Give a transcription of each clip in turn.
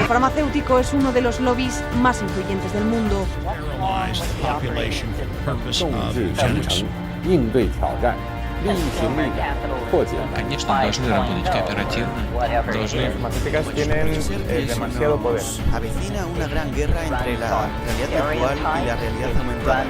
El farmacéutico es uno de los lobbies más influyentes del mundo. 应对挑战，力行力改，破解难题。 Конечно, должны работать кооперативно, должны... Las farmacéuticas tienen demasiado poder. Avecina una gran guerra entre la realidad virtual y la realidad aumentada.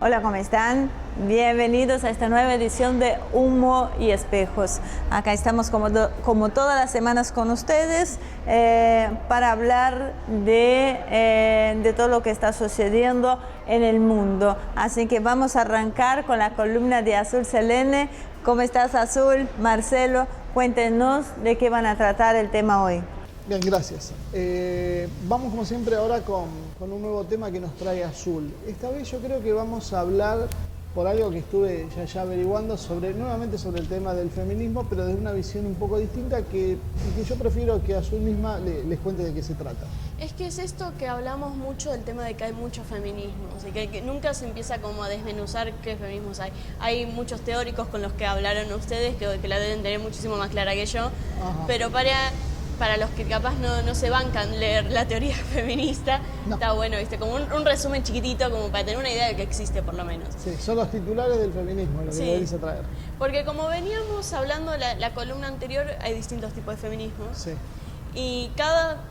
Hola, ¿cómo están? Bienvenidos a esta nueva edición de Humo y Espejos. Acá estamos como todas las semanas con ustedes para hablar de todo lo que está sucediendo en el mundo. Así que vamos a arrancar con la columna de Azul Selene. ¿Cómo estás, Azul? Marcelo, cuéntenos de qué van a tratar el tema hoy. Bien, gracias. Vamos como siempre ahora con un nuevo tema que nos trae Azul. Esta vez yo creo que vamos a hablar por algo que estuve ya averiguando nuevamente sobre el tema del feminismo, pero desde una visión un poco distinta que yo prefiero que Azul misma les cuente de qué se trata. Es que es esto que hablamos mucho del tema de que hay mucho feminismo, o sea, que nunca se empieza como a desmenuzar qué feminismos hay. Hay muchos teóricos con los que hablaron ustedes que la deben tener muchísimo más clara que yo. Ajá. Pero para los que capaz no se bancan leer la teoría feminista, está bueno, ¿viste? Como un resumen chiquitito, como para tener una idea de que existe, por lo menos. Sí, son los titulares del feminismo, lo que venís a traer. Porque como veníamos hablando la columna anterior, hay distintos tipos de feminismos. Sí. Y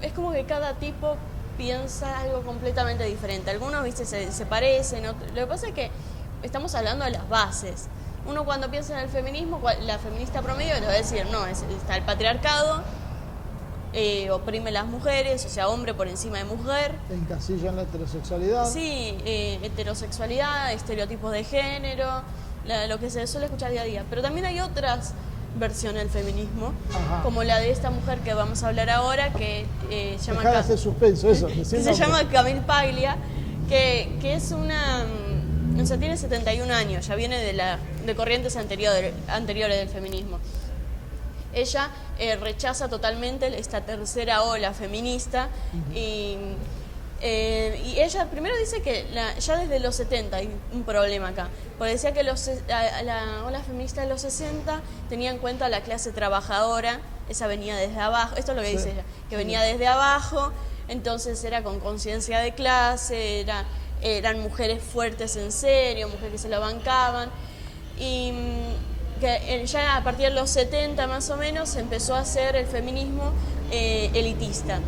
es como que cada tipo piensa algo completamente diferente. Algunos, ¿viste? Se parecen. Lo que pasa es que estamos hablando de las bases. Uno cuando piensa en el feminismo, la feminista promedio le va a decir, no, está el patriarcado, oprime las mujeres, o sea, hombre por encima de mujer. Encasilla en la heterosexualidad. Sí, heterosexualidad, estereotipos de género, lo que se suele escuchar día a día. Pero también hay otras versiones del feminismo, como la de esta mujer que vamos a hablar ahora, que se llama... Dejá de hacer suspenso, eso. que se llama Camille Paglia, que es una... O sea, tiene 71 años, ya viene de corrientes anteriores del feminismo. Ella rechaza totalmente esta tercera ola feminista y ella primero dice que ya desde los 70 hay un problema acá, porque decía que la ola feminista de los 60 tenía en cuenta a la clase trabajadora, esa venía desde abajo, esto es lo que dice ella, que venía desde abajo, entonces era con conciencia de clase, eran mujeres fuertes en serio, mujeres que se la bancaban, y que ya a partir de los 70 más o menos se empezó a hacer el feminismo elitista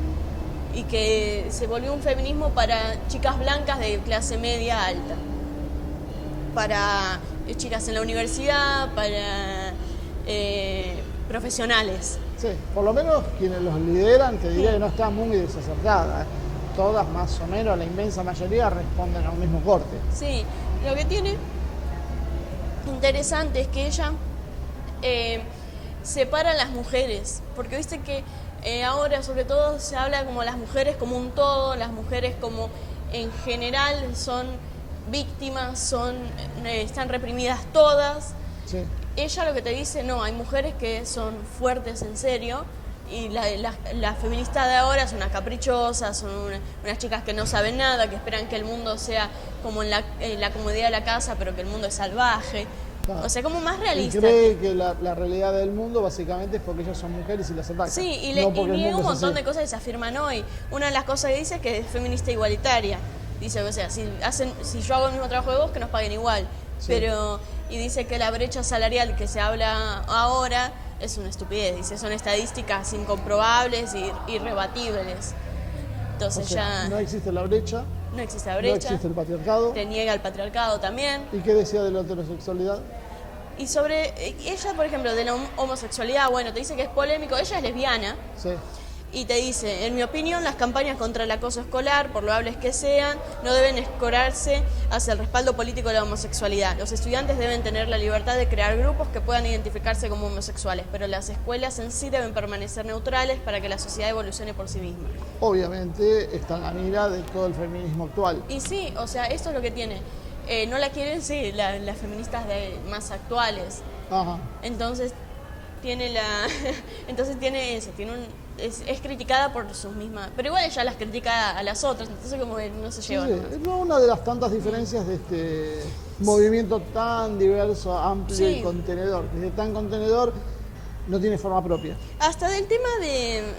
y que se volvió un feminismo para chicas blancas de clase media alta, para chicas en la universidad, para profesionales. Sí, por lo menos quienes los lideran, te diría que no está muy desacertada. Todas más o menos, la inmensa mayoría responden a un mismo corte. Sí, lo que tiene interesante es que ella separa a las mujeres, porque viste que ahora sobre todo se habla como las mujeres como un todo, las mujeres como en general son víctimas, están reprimidas todas. Sí. Ella lo que te dice, no, hay mujeres que son fuertes en serio, y las feministas de ahora son unas caprichosas, son unas chicas que no saben nada, que esperan que el mundo sea como en la comodidad de la casa, pero que el mundo es salvaje. Claro. O sea, como más realista. Y cree que la realidad del mundo básicamente es porque ellas son mujeres y las atacan. Sí, y niega un montón de cosas que se afirman hoy. Una de las cosas que dice es que es feminista igualitaria. Dice, o sea, si yo hago el mismo trabajo de vos, que nos paguen igual. Sí. Y dice que la brecha salarial que se habla ahora es una estupidez. Dice, son estadísticas incomprobables y irrebatibles. Entonces, o sea, no existe la brecha. No existe la brecha. No existe el patriarcado. Te niega el patriarcado también. ¿Y qué decía de la heterosexualidad? Y sobre ella, por ejemplo, de la homosexualidad, bueno, te dice que es polémico. Ella es lesbiana. Sí. Y te dice, en mi opinión, las campañas contra el acoso escolar, por loables que sean, no deben escorarse hacia el respaldo político de la homosexualidad. Los estudiantes deben tener la libertad de crear grupos que puedan identificarse como homosexuales, pero las escuelas en sí deben permanecer neutrales para que la sociedad evolucione por sí misma. Obviamente está en la mira de todo el feminismo actual. Y sí, o sea, esto es lo que tiene. no la quieren, sí, las feministas más actuales. Ajá. Entonces tiene eso, es criticada por sus mismas, pero igual ella las critica a las otras, entonces como que no se llevan. Sí, es una de las tantas diferencias de este movimiento tan diverso, amplio Sí. y contenedor. Desde tan contenedor no tiene forma propia. Hasta del tema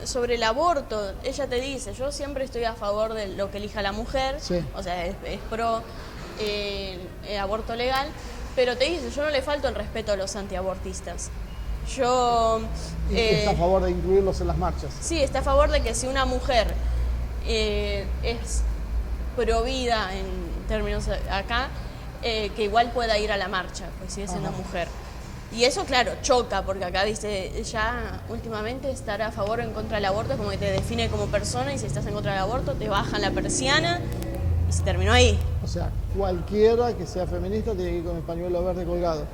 sobre el aborto, ella te dice, yo siempre estoy a favor de lo que elija la mujer, Sí. o sea, es pro aborto legal, pero te dice, yo no le falto el respeto a los antiabortistas. Yo... Y que está a favor de incluirlos en las marchas. Sí, está a favor de que si una mujer es pro vida en términos acá, que igual pueda ir a la marcha, pues sigue siendo mujer. Y eso, claro, choca, porque acá, viste, ya últimamente estar a favor o en contra del aborto es como que te define como persona, y si estás en contra del aborto te bajan la persiana y se terminó ahí. O sea, cualquiera que sea feminista tiene que ir con el pañuelo verde colgado.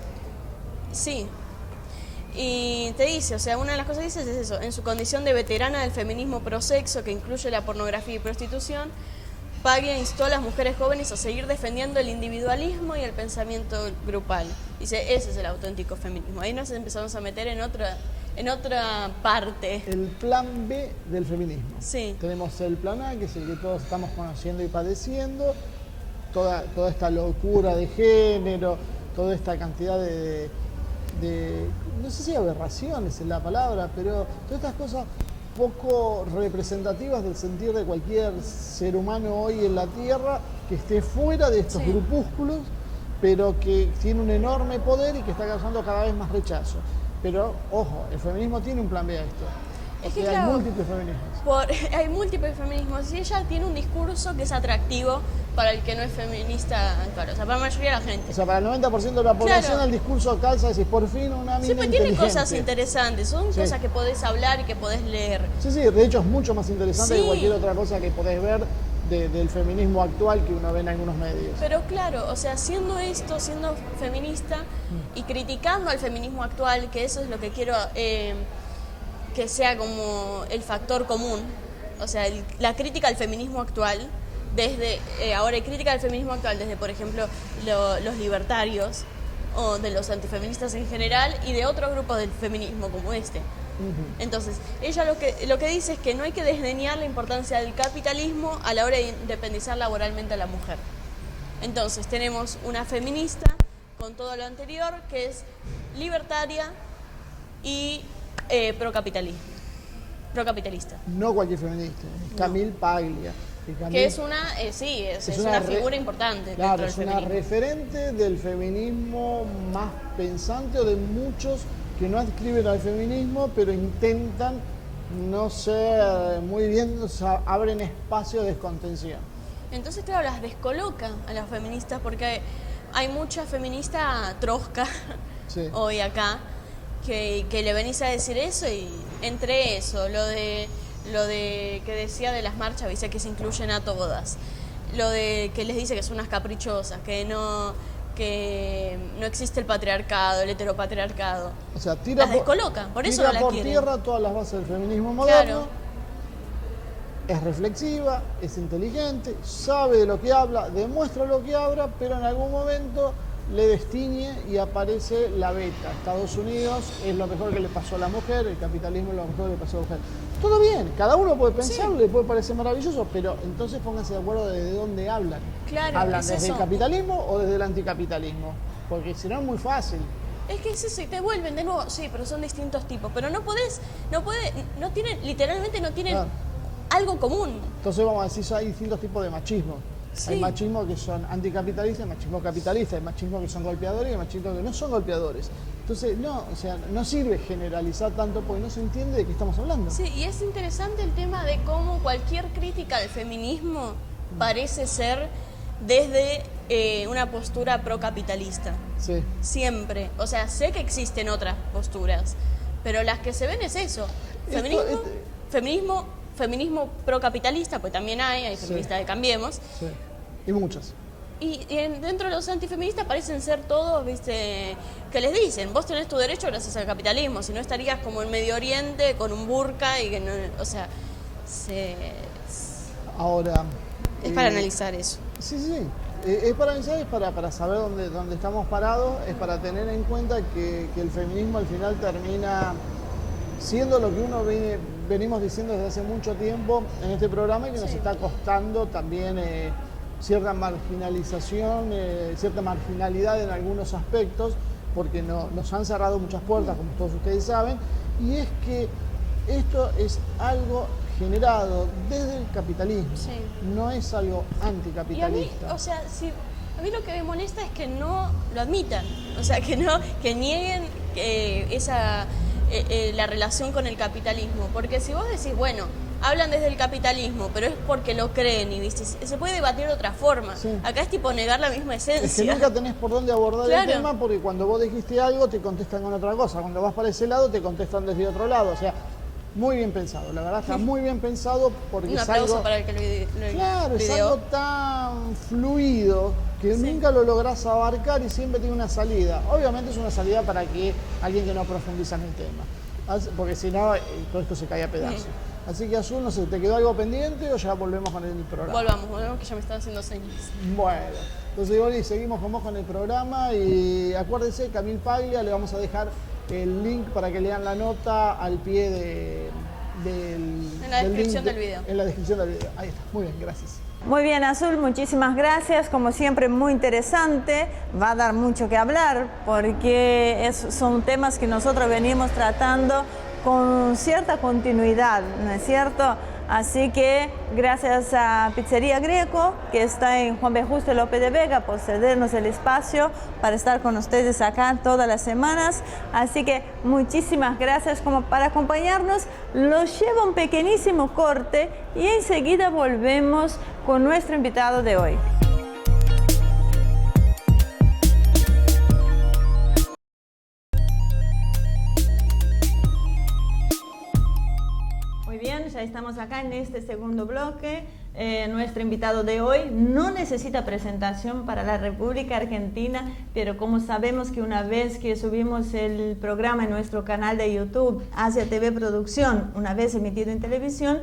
Sí. Y te dice, o sea, una de las cosas que dices es eso, en su condición de veterana del feminismo prosexo, que incluye la pornografía y prostitución, Paglia instó a las mujeres jóvenes a seguir defendiendo el individualismo y el pensamiento grupal. Dice, ese es el auténtico feminismo. Ahí nos empezamos a meter en otra parte. El plan B del feminismo. Sí. Tenemos el plan A, que es el que todos estamos conociendo y padeciendo, toda esta locura de género, toda esta cantidad de no sé si aberraciones es la palabra, pero todas estas cosas poco representativas del sentir de cualquier ser humano hoy en la Tierra, que esté fuera de estos grupúsculos, pero que tiene un enorme poder y que está causando cada vez más rechazo. Pero, ojo, el feminismo tiene un plan B a esto. Es que Hay claro, múltiples feminismos. hay múltiples feminismos, y ella tiene un discurso que es atractivo para el que no es feminista, claro, o sea, para la mayoría de la gente. O sea, para el 90% de la población Claro. el discurso calza, decís, por fin una mina Siempre tiene inteligente. cosas interesantes, son Sí. cosas que podés hablar y que podés leer. Sí, de hecho es mucho más interesante Sí. que cualquier otra cosa que podés ver del feminismo actual que uno ve en algunos medios. Pero claro, o sea, siendo feminista y criticando al feminismo actual, que eso es lo que quiero que sea como el factor común, o sea, la crítica al feminismo actual, desde ahora hay crítica al feminismo actual desde, por ejemplo, los libertarios o de los antifeministas en general y de otros grupos del feminismo como este. Entonces, ella lo que dice es que no hay que desdeñar la importancia del capitalismo a la hora de independizar laboralmente a la mujer. Entonces, tenemos una feminista con todo lo anterior, que es libertaria y procapitalista. No cualquier feminista, Camille Paglia. Que es una figura importante Claro, dentro es del una feminismo. referente del feminismo más pensante o de muchos que no adscriben al feminismo, pero intentan no ser muy bien, o sea, abren espacio de descontención. Entonces, claro, las descoloca a las feministas porque hay mucha feminista trosca Sí. hoy acá que le venís a decir eso, y entre eso, lo de que decía de las marchas, dice que se incluyen a todas, lo de que les dice que son unas caprichosas, que no existe el patriarcado, el heteropatriarcado. O sea, Las descoloca, por eso tira no la por quieren. tierra todas las bases del feminismo moderno. Claro. Es reflexiva, es inteligente, sabe de lo que habla, demuestra lo que habla, pero en algún momento le destiñe y aparece la beta. Estados Unidos es lo mejor que le pasó a la mujer, el capitalismo es lo mejor que le pasó a la mujer. Todo bien, cada uno puede pensarlo, le puede parecer maravilloso, pero entonces pónganse de acuerdo de dónde hablan. Claro, ¿Hablan es desde eso. el capitalismo o desde el anticapitalismo? Porque si no es muy fácil. Es que es eso, y te vuelven de nuevo, sí, pero son distintos tipos, pero no tienen, literalmente no tienen Claro. algo común. Entonces vamos a decir, hay distintos tipos de machismo. Sí. Hay machismo que son anticapitalistas, hay machismo capitalista, hay machismo que son golpeadores y hay machismo que no son golpeadores. Entonces, no sirve generalizar tanto porque no se entiende de qué estamos hablando. Sí, y es interesante el tema de cómo cualquier crítica al feminismo parece ser desde una postura procapitalista. Sí. Siempre. O sea, sé que existen otras posturas, pero las que se ven es eso. Feminismo procapitalista, pues también hay feministas de Cambiemos. Sí. Y muchas. Y dentro de los antifeministas parecen ser todos, viste, que les dicen, vos tenés tu derecho gracias al capitalismo, si no estarías como en Medio Oriente con un burka y que no, o sea, Ahora. es para analizar eso. Sí. Es para pensar, es para saber dónde estamos parados, es para tener en cuenta que el feminismo al final termina siendo lo que venimos diciendo desde hace mucho tiempo en este programa y que nos está costando también cierta marginalización, cierta marginalidad en algunos aspectos, porque nos han cerrado muchas puertas, como todos ustedes saben, y es que esto es algo generado desde el capitalismo, no es algo anticapitalista. Y a mí lo que me molesta es que no lo admitan, o sea, que nieguen la relación con el capitalismo, porque si vos decís, bueno, hablan desde el capitalismo, pero es porque lo creen y se puede debatir de otra forma. Acá es tipo negar la misma esencia. Es que nunca tenés por dónde abordar el tema, porque cuando vos dijiste algo te contestan con otra cosa, cuando vas para ese lado te contestan desde otro lado, o sea, muy bien pensado, la verdad está muy bien pensado, porque un aplauso para el que lo claro, es algo tan fluido que nunca lo lográs abarcar y siempre tiene una salida. Obviamente es una salida para alguien que no profundiza en el tema, porque si no todo esto se cae a pedazos. Así que Azul, no sé, ¿te quedó algo pendiente o ya volvemos con el programa? Volvamos que ya me están haciendo señas. Bueno, entonces Ivonne, seguimos con vos con el programa y acuérdense, Camil Paglia, le vamos a dejar el link para que lean la nota al pie en la descripción del video. En la descripción del video, ahí está, muy bien, gracias. Muy bien, Azul, muchísimas gracias. Como siempre, muy interesante. Va a dar mucho que hablar porque son temas que nosotros venimos tratando con cierta continuidad, ¿no es cierto? Así que gracias a Pizzería Greco, que está en Juan B. Justo López de Vega, por cedernos el espacio para estar con ustedes acá todas las semanas. Así que muchísimas gracias para acompañarnos. Los llevo un pequeñísimo corte y enseguida volvemos con nuestro invitado de hoy. Bien, ya estamos acá en este segundo bloque. Nuestro invitado de hoy no necesita presentación para la República Argentina, pero como sabemos que una vez que subimos el programa en nuestro canal de YouTube, Asia TV Producción, una vez emitido en televisión,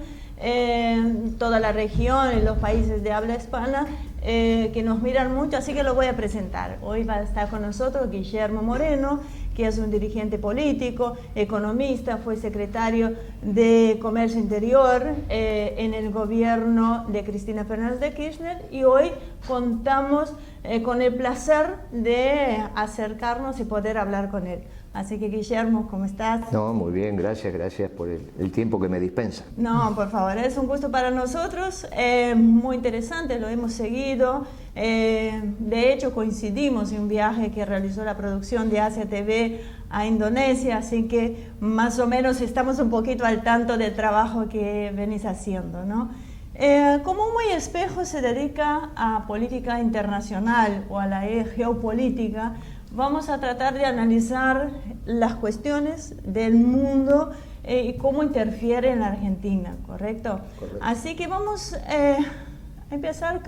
toda la región y los países de habla hispana que nos miran mucho, así que lo voy a presentar. Hoy va a estar con nosotros Guillermo Moreno, que es un dirigente político, economista, fue secretario de Comercio Interior en el gobierno de Cristina Fernández de Kirchner, y hoy contamos con el placer de acercarnos y poder hablar con él. Así que, Guillermo, ¿cómo estás? No, muy bien, gracias por el tiempo que me dispensa. No, por favor, es un gusto para nosotros, muy interesante, lo hemos seguido. De hecho, coincidimos en un viaje que realizó la producción de Asia TV a Indonesia, así que más o menos estamos un poquito al tanto del trabajo que venís haciendo, ¿no? Como Humo y Espejo se dedica a política internacional o a la geopolítica, vamos a tratar de analizar las cuestiones del mundo y cómo interfiere en la Argentina, ¿correcto? Correcto. Así que vamos a empezar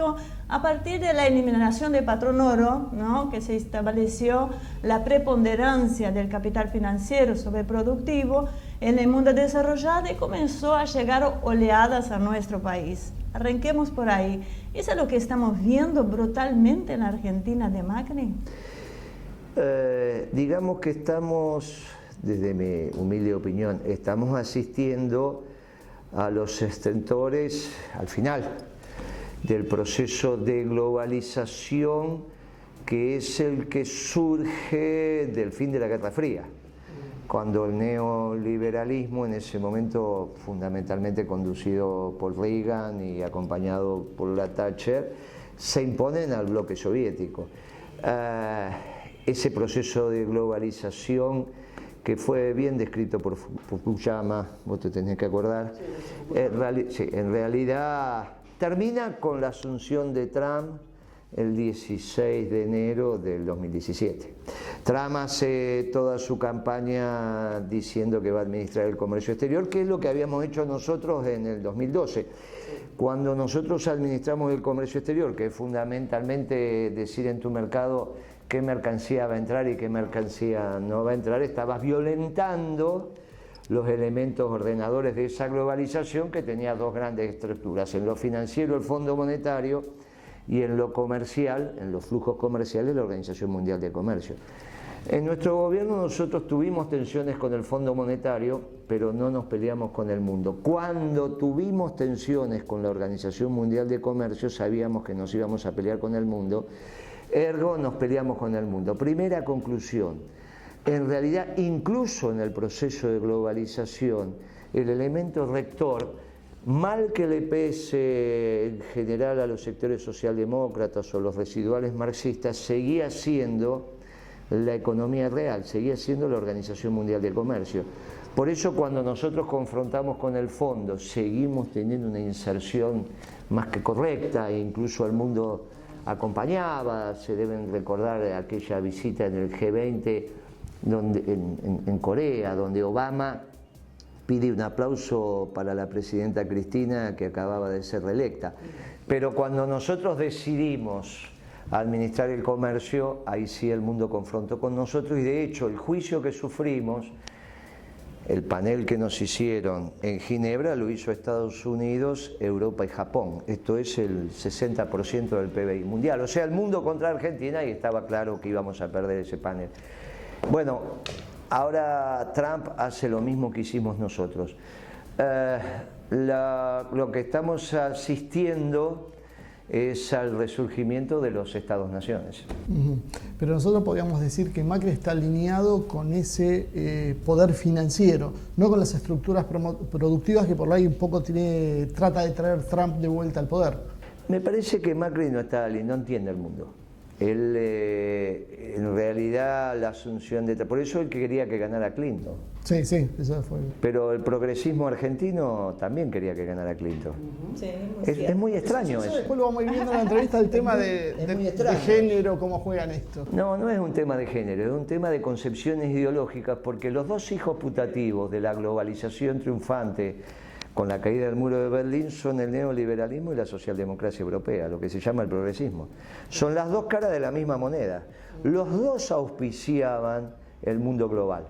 a partir de la eliminación del patrón oro, ¿no? Que se estableció la preponderancia del capital financiero sobre el productivo en el mundo desarrollado y comenzó a llegar oleadas a nuestro país. Arranquemos por ahí. ¿Eso es lo que estamos viendo brutalmente en la Argentina de Macri? Digamos que estamos, desde mi humilde opinión, estamos asistiendo a los estentores al final del proceso de globalización, que es el que surge del fin de la Guerra Fría, cuando el neoliberalismo, en ese momento fundamentalmente conducido por Reagan y acompañado por la Thatcher, se imponen al bloque soviético. Ese proceso de globalización, que fue bien descrito por Fukuyama, vos te tenés que acordar, en realidad termina con la asunción de Trump el 16 de enero del 2017. Trump hace toda su campaña diciendo que va a administrar el comercio exterior, que es lo que habíamos hecho nosotros en el 2012. Cuando nosotros administramos el comercio exterior, que es fundamentalmente decir en tu mercado qué mercancía va a entrar y qué mercancía no va a entrar, estabas violentando los elementos ordenadores de esa globalización, que tenía dos grandes estructuras: en lo financiero el Fondo Monetario y en lo comercial, en los flujos comerciales, la Organización Mundial de Comercio. En nuestro gobierno nosotros tuvimos tensiones con el Fondo Monetario, pero no nos peleamos con el mundo. Cuando tuvimos tensiones con la Organización Mundial de Comercio, sabíamos que nos íbamos a pelear con el mundo, ergo nos peleamos con el mundo. Primera conclusión, en realidad incluso en el proceso de globalización, el elemento rector, mal que le pese en general a los sectores socialdemócratas o los residuales marxistas, seguía siendo la economía real, seguía siendo la Organización Mundial de Comercio. Por eso cuando nosotros confrontamos con el fondo, seguimos teniendo una inserción más que correcta, e incluso el mundo acompañaba. Se deben recordar aquella visita en el G20 en Corea, donde Obama pide un aplauso para la presidenta Cristina, que acababa de ser reelecta. Pero cuando nosotros decidimos administrar el comercio, ahí sí el mundo confrontó con nosotros, y de hecho el juicio que sufrimos, el panel que nos hicieron en Ginebra, lo hizo Estados Unidos, Europa y Japón. Esto es el 60% del PBI mundial. O sea, el mundo contra Argentina, y estaba claro que íbamos a perder ese panel. Bueno, ahora Trump hace lo mismo que hicimos nosotros. Lo que estamos asistiendo es al resurgimiento de los Estados-naciones. Pero nosotros podríamos decir que Macri está alineado con ese poder financiero, no con las estructuras productivas que por ahí un poco trata de traer Trump de vuelta al poder. Me parece que Macri no entiende el mundo. Él, en realidad, la asunción de... Por eso él quería que ganara Clinton. Sí, eso fue. Pero el progresismo argentino también quería que ganara Clinton. Sí, es muy extraño eso. Después lo vamos a ir viendo en la entrevista, el tema de género, cómo juegan esto. No es un tema de género, es un tema de concepciones ideológicas, porque los dos hijos putativos de la globalización triunfante con la caída del muro de Berlín son el neoliberalismo y la socialdemocracia europea, lo que se llama el progresismo. Son las dos caras de la misma moneda. Los dos auspiciaban el mundo global.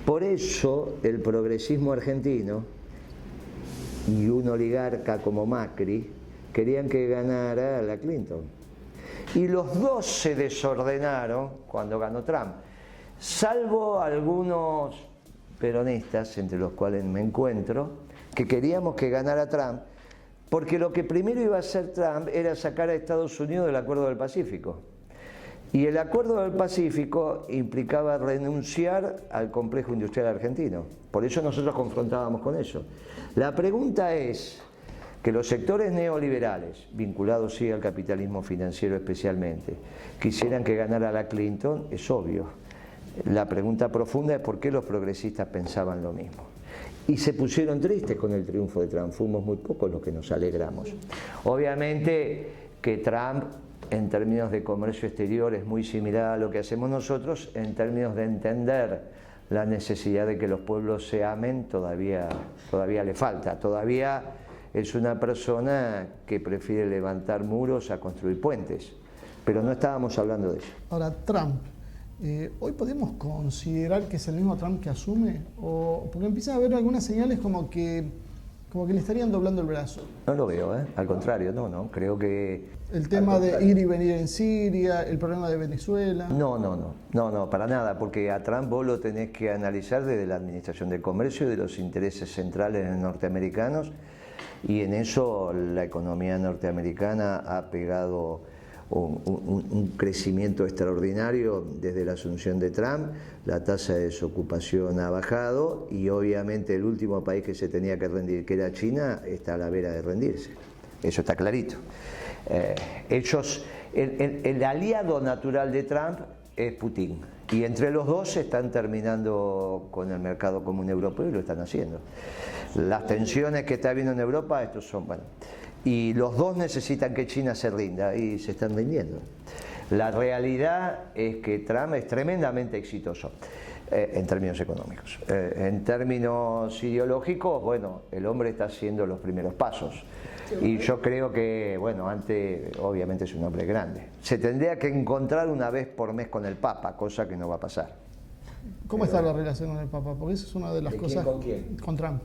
Por eso el progresismo argentino y un oligarca como Macri querían que ganara la Clinton. Y los dos se desordenaron cuando ganó Trump, salvo algunos peronistas, entre los cuales me encuentro, que queríamos que ganara Trump, porque lo que primero iba a hacer Trump era sacar a Estados Unidos del Acuerdo del Pacífico. Y el Acuerdo del Pacífico implicaba renunciar al complejo industrial argentino. Por eso nosotros confrontábamos con eso. La pregunta es que los sectores neoliberales, vinculados sí al capitalismo financiero especialmente, quisieran que ganara la Clinton, es obvio. La pregunta profunda es por qué los progresistas pensaban lo mismo. Y se pusieron tristes con el triunfo de Trump. Fuimos muy pocos los que nos alegramos. Obviamente que Trump, en términos de comercio exterior, es muy similar a lo que hacemos nosotros. En términos de entender la necesidad de que los pueblos se amen, todavía le falta. Todavía es una persona que prefiere levantar muros a construir puentes. Pero no estábamos hablando de eso. Ahora, Trump. ¿Hoy podemos considerar que es el mismo Trump que asume? Porque empiezan a haber algunas señales como que le estarían doblando el brazo. No lo veo, al contrario, no, creo que... El tema de ir y venir en Siria, el problema de Venezuela... No, para nada, porque a Trump vos lo tenés que analizar desde la Administración del Comercio y de los intereses centrales norteamericanos, y en eso la economía norteamericana ha pegado un crecimiento extraordinario desde la asunción de Trump. La tasa de desocupación ha bajado y obviamente el último país que se tenía que rendir, que era China, está a la vera de rendirse. Eso está clarito. El aliado natural de Trump es Putin, y entre los dos están terminando con el mercado común europeo y lo están haciendo. Las tensiones que está habiendo en Europa, estos son... y los dos necesitan que China se rinda y se están rindiendo. La realidad es que Trump es tremendamente exitoso en términos económicos. En términos ideológicos, el hombre está haciendo los primeros pasos. Y yo creo que, antes obviamente es un hombre grande. Se tendría que encontrar una vez por mes con el Papa, cosa que no va a pasar. ¿Cómo está la relación con el Papa? Porque eso es una de las cosas... ¿Con quién? Con Trump.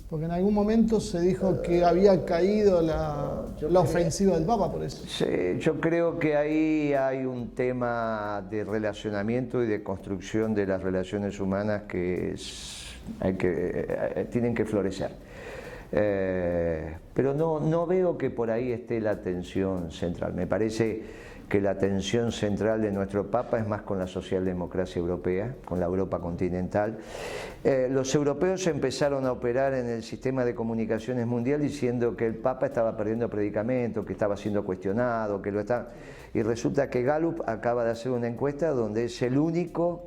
Porque en algún momento se dijo que había caído la ofensiva del Papa por eso. Sí, yo creo que ahí hay un tema de relacionamiento y de construcción de las relaciones humanas que tienen que florecer. Pero no veo que por ahí esté la tensión central. Me parece que la tensión central de nuestro Papa es más con la socialdemocracia europea, con la Europa continental. Los europeos empezaron a operar en el sistema de comunicaciones mundial diciendo que el Papa estaba perdiendo predicamento, que estaba siendo cuestionado, que lo está... Y resulta que Gallup acaba de hacer una encuesta donde es el único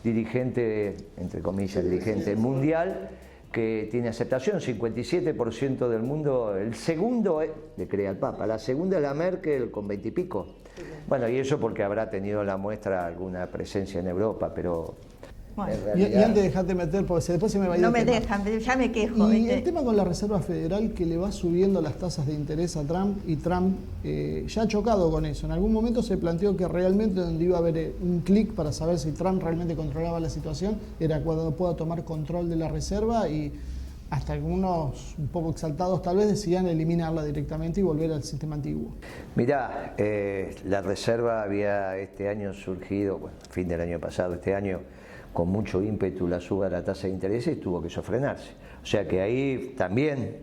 dirigente, entre comillas, dirigente mundial que tiene aceptación, 57% del mundo. El segundo le cree al Papa, la segunda es la Merkel con 20 y pico. Bueno, y eso porque habrá tenido la muestra alguna presencia en Europa, pero... Bueno. Y antes de dejarte meter, porque después se me va a ir. No me dejan, ya me quejo. Y el tema con la Reserva Federal que le va subiendo las tasas de interés a Trump, y Trump ya ha chocado con eso. En algún momento se planteó que realmente donde iba a haber un clic para saber si Trump realmente controlaba la situación era cuando pueda tomar control de la Reserva, y hasta algunos un poco exaltados tal vez decían eliminarla directamente y volver al sistema antiguo. Mirá, la Reserva había este año surgido, bueno, fin del año pasado, este año, con mucho ímpetu la suba de la tasa de interés y tuvo que sofrenarse. O sea que ahí también.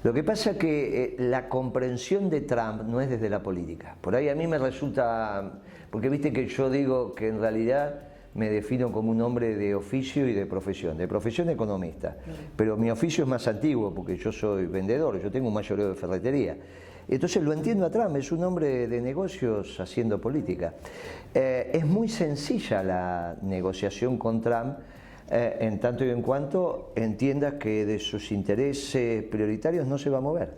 Lo que pasa es que la comprensión de Trump no es desde la política. Por ahí a mí me resulta, porque viste que yo digo que en realidad me defino como un hombre de oficio y de profesión economista, pero mi oficio es más antiguo porque yo soy vendedor, yo tengo un mayoreo de ferretería. Entonces lo entiendo a Trump, es un hombre de negocios haciendo política. Es muy sencilla la negociación con Trump, en tanto y en cuanto entiendas que de sus intereses prioritarios no se va a mover.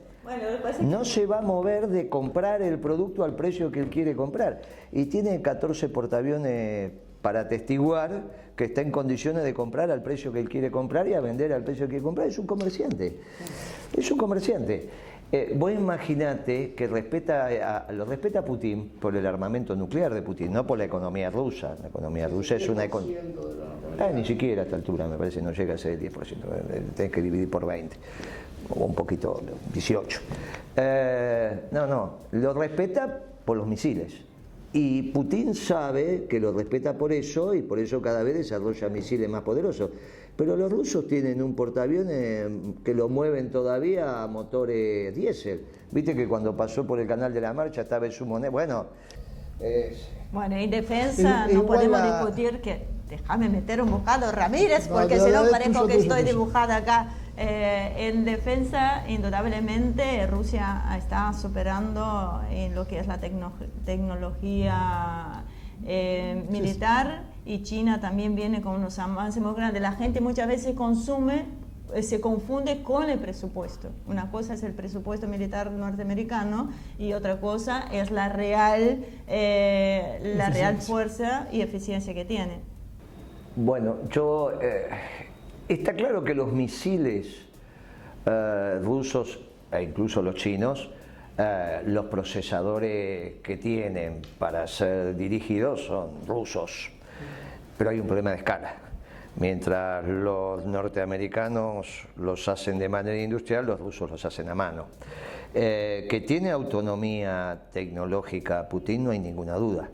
No se va a mover de comprar el producto al precio que él quiere comprar. Y tiene 14 portaaviones para atestiguar que está en condiciones de comprar al precio que él quiere comprar y a vender al precio que quiere comprar. Es un comerciante. Es un comerciante. Vos imaginate que lo respeta a Putin por el armamento nuclear de Putin, no por la economía rusa. La economía rusa es una economía... ni siquiera a esta altura, me parece, no llega a ser el 10%. Tenés que dividir por 20, o un poquito, 18. Lo respeta por los misiles. Y Putin sabe que lo respeta por eso, y por eso cada vez desarrolla misiles más poderosos. Pero los rusos tienen un portaaviones que lo mueven todavía a motores diésel. Viste que cuando pasó por el Canal de la Mancha estaba en su moneda. Bueno, en defensa no podemos discutir que... Déjame meter un bocado, Ramírez, porque si no parezco que estoy dibujada acá. En defensa, indudablemente, Rusia está superando en lo que es la tecnología militar, y China también viene con unos avances muy grandes. La gente muchas veces se confunde con el presupuesto. Una cosa es el presupuesto militar norteamericano y otra cosa es la real fuerza y eficiencia que tiene. Bueno, está claro que los misiles rusos e incluso los chinos, los procesadores que tienen para ser dirigidos son rusos, pero hay un problema de escala. Mientras los norteamericanos los hacen de manera industrial, los rusos los hacen a mano. Que tiene autonomía tecnológica Putin, no hay ninguna duda,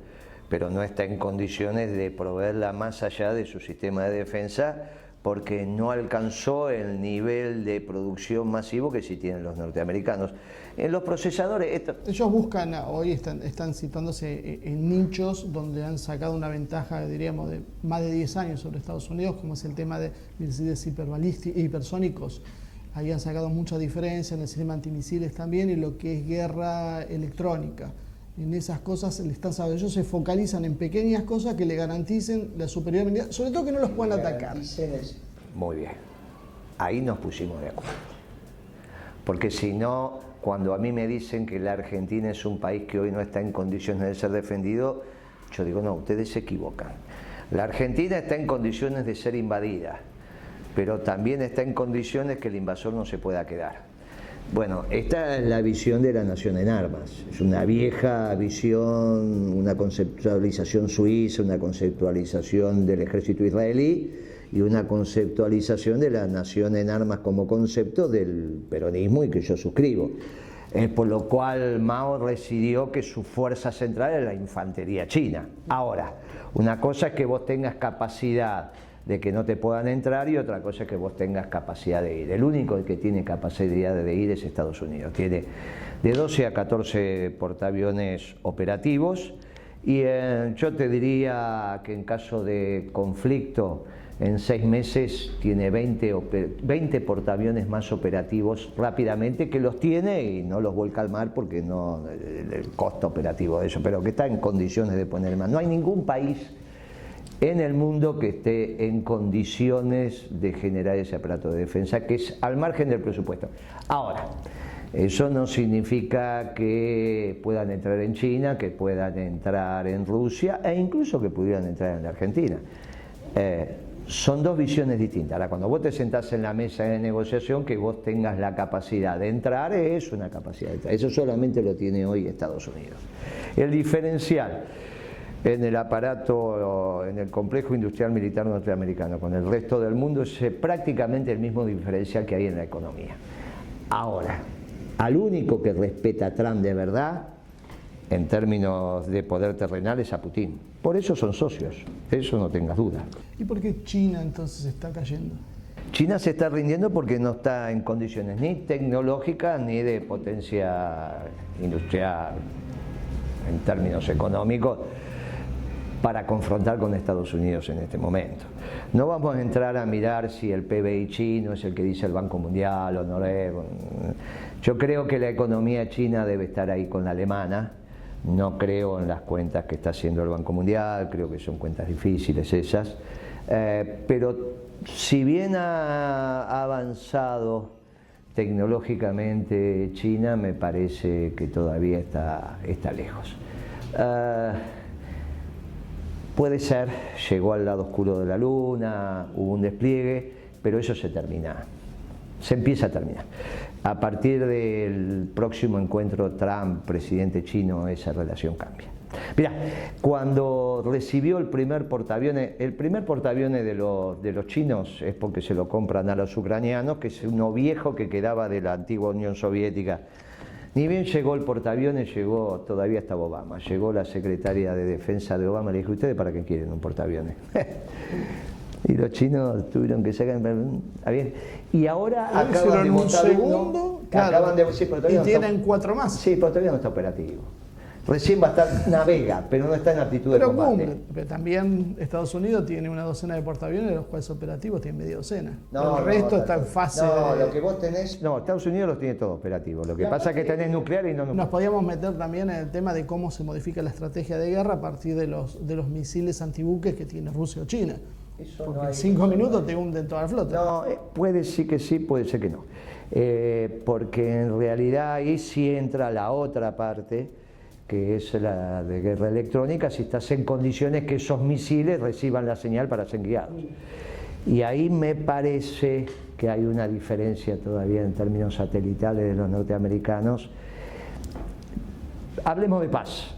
pero no está en condiciones de proveerla más allá de su sistema de defensa, porque no alcanzó el nivel de producción masivo que sí tienen los norteamericanos. En los procesadores... Ellos buscan, hoy están situándose en nichos donde han sacado una ventaja, diríamos, de más de 10 años sobre Estados Unidos, como es el tema de misiles hipersónicos. Ahí han sacado mucha diferencia en el sistema antimisiles también, y lo que es guerra electrónica. En esas cosas ellos se focalizan en pequeñas cosas que le garanticen la superioridad, sobre todo que no los puedan atacar. Muy bien, ahí nos pusimos de acuerdo, porque si no, cuando a mí me dicen que la Argentina es un país que hoy no está en condiciones de ser defendido, yo digo, no, ustedes se equivocan. La Argentina está en condiciones de ser invadida, pero también está en condiciones que el invasor no se pueda quedar. Bueno, esta es la visión de la nación en armas. Es una vieja visión, una conceptualización suiza, una conceptualización del ejército israelí, y una conceptualización de la nación en armas como concepto del peronismo y que yo suscribo. Por lo cual Mao decidió que su fuerza central era la infantería china. Ahora, una cosa es que vos tengas capacidad de que no te puedan entrar y otra cosa es que vos tengas capacidad de ir. El único que tiene capacidad de ir es Estados Unidos. Tiene de 12 a 14 portaaviones operativos y yo te diría que en caso de conflicto en 6 meses tiene 20 portaaviones más operativos rápidamente, que los tiene y no los vuelca al mar porque no el costo operativo de eso, pero que está en condiciones de poner más. No hay ningún país en el mundo que esté en condiciones de generar ese aparato de defensa, que es al margen del presupuesto. Ahora, eso no significa que puedan entrar en China, que puedan entrar en Rusia e incluso que pudieran entrar en la Argentina. Son dos visiones distintas. Ahora, cuando vos te sentás en la mesa de negociación, que vos tengas la capacidad de entrar, es una capacidad de entrar. Eso solamente lo tiene hoy Estados Unidos. El diferencial en el aparato, en el complejo industrial militar norteamericano con el resto del mundo es prácticamente el mismo diferencial que hay en la economía. Ahora, al único que respeta a Trump de verdad, en términos de poder terrenal, es a Putin. Por eso son socios, eso no tengas duda. ¿Y por qué China entonces está cayendo? China se está rindiendo porque no está en condiciones ni tecnológicas ni de potencia industrial en términos económicos para confrontar con Estados Unidos en este momento. No vamos a entrar a mirar si el PBI chino es el que dice el Banco Mundial o no es. Yo creo que la economía china debe estar ahí con la alemana. No creo en las cuentas que está haciendo el Banco Mundial, creo que son cuentas difíciles esas. Pero si bien ha avanzado tecnológicamente China, me parece que todavía está lejos. Puede ser, llegó al lado oscuro de la luna, hubo un despliegue, pero eso se termina, se empieza a terminar. A partir del próximo encuentro Trump-presidente chino, esa relación cambia. Mirá, cuando recibió el primer portaaviones de los chinos es porque se lo compran a los ucranianos, que es uno viejo que quedaba de la antigua Unión Soviética. Ni bien llegó el portaaviones, todavía estaba Obama, llegó la secretaria de Defensa de Obama, le dijo, ¿ustedes para qué quieren un portaaviones? Y los chinos tuvieron que sacar avión. Y ahora acaban de montar un segundo, claro, y tienen 4 más. Sí, pero todavía no está operativo. Recién va a estar, navega, pero no está en aptitud de combate. Pero también Estados Unidos tiene una docena de portaaviones, de los cuales operativos tiene media docena. No, el resto está en fase de... lo que vos tenés... No, Estados Unidos los tiene todos operativos. Lo que pasa es que tenés nuclear y no nuclear. Nos podíamos meter también en el tema de cómo se modifica la estrategia de guerra a partir de los misiles antibuques que tiene Rusia o China. Porque en 5 minutos te hunden toda la flota. No, puede ser que sí, puede ser que no. Porque en realidad ahí sí entra la otra parte, que es la de guerra electrónica, si estás en condiciones que esos misiles reciban la señal para ser guiados. Y ahí me parece que hay una diferencia todavía en términos satelitales de los norteamericanos. Hablemos de paz.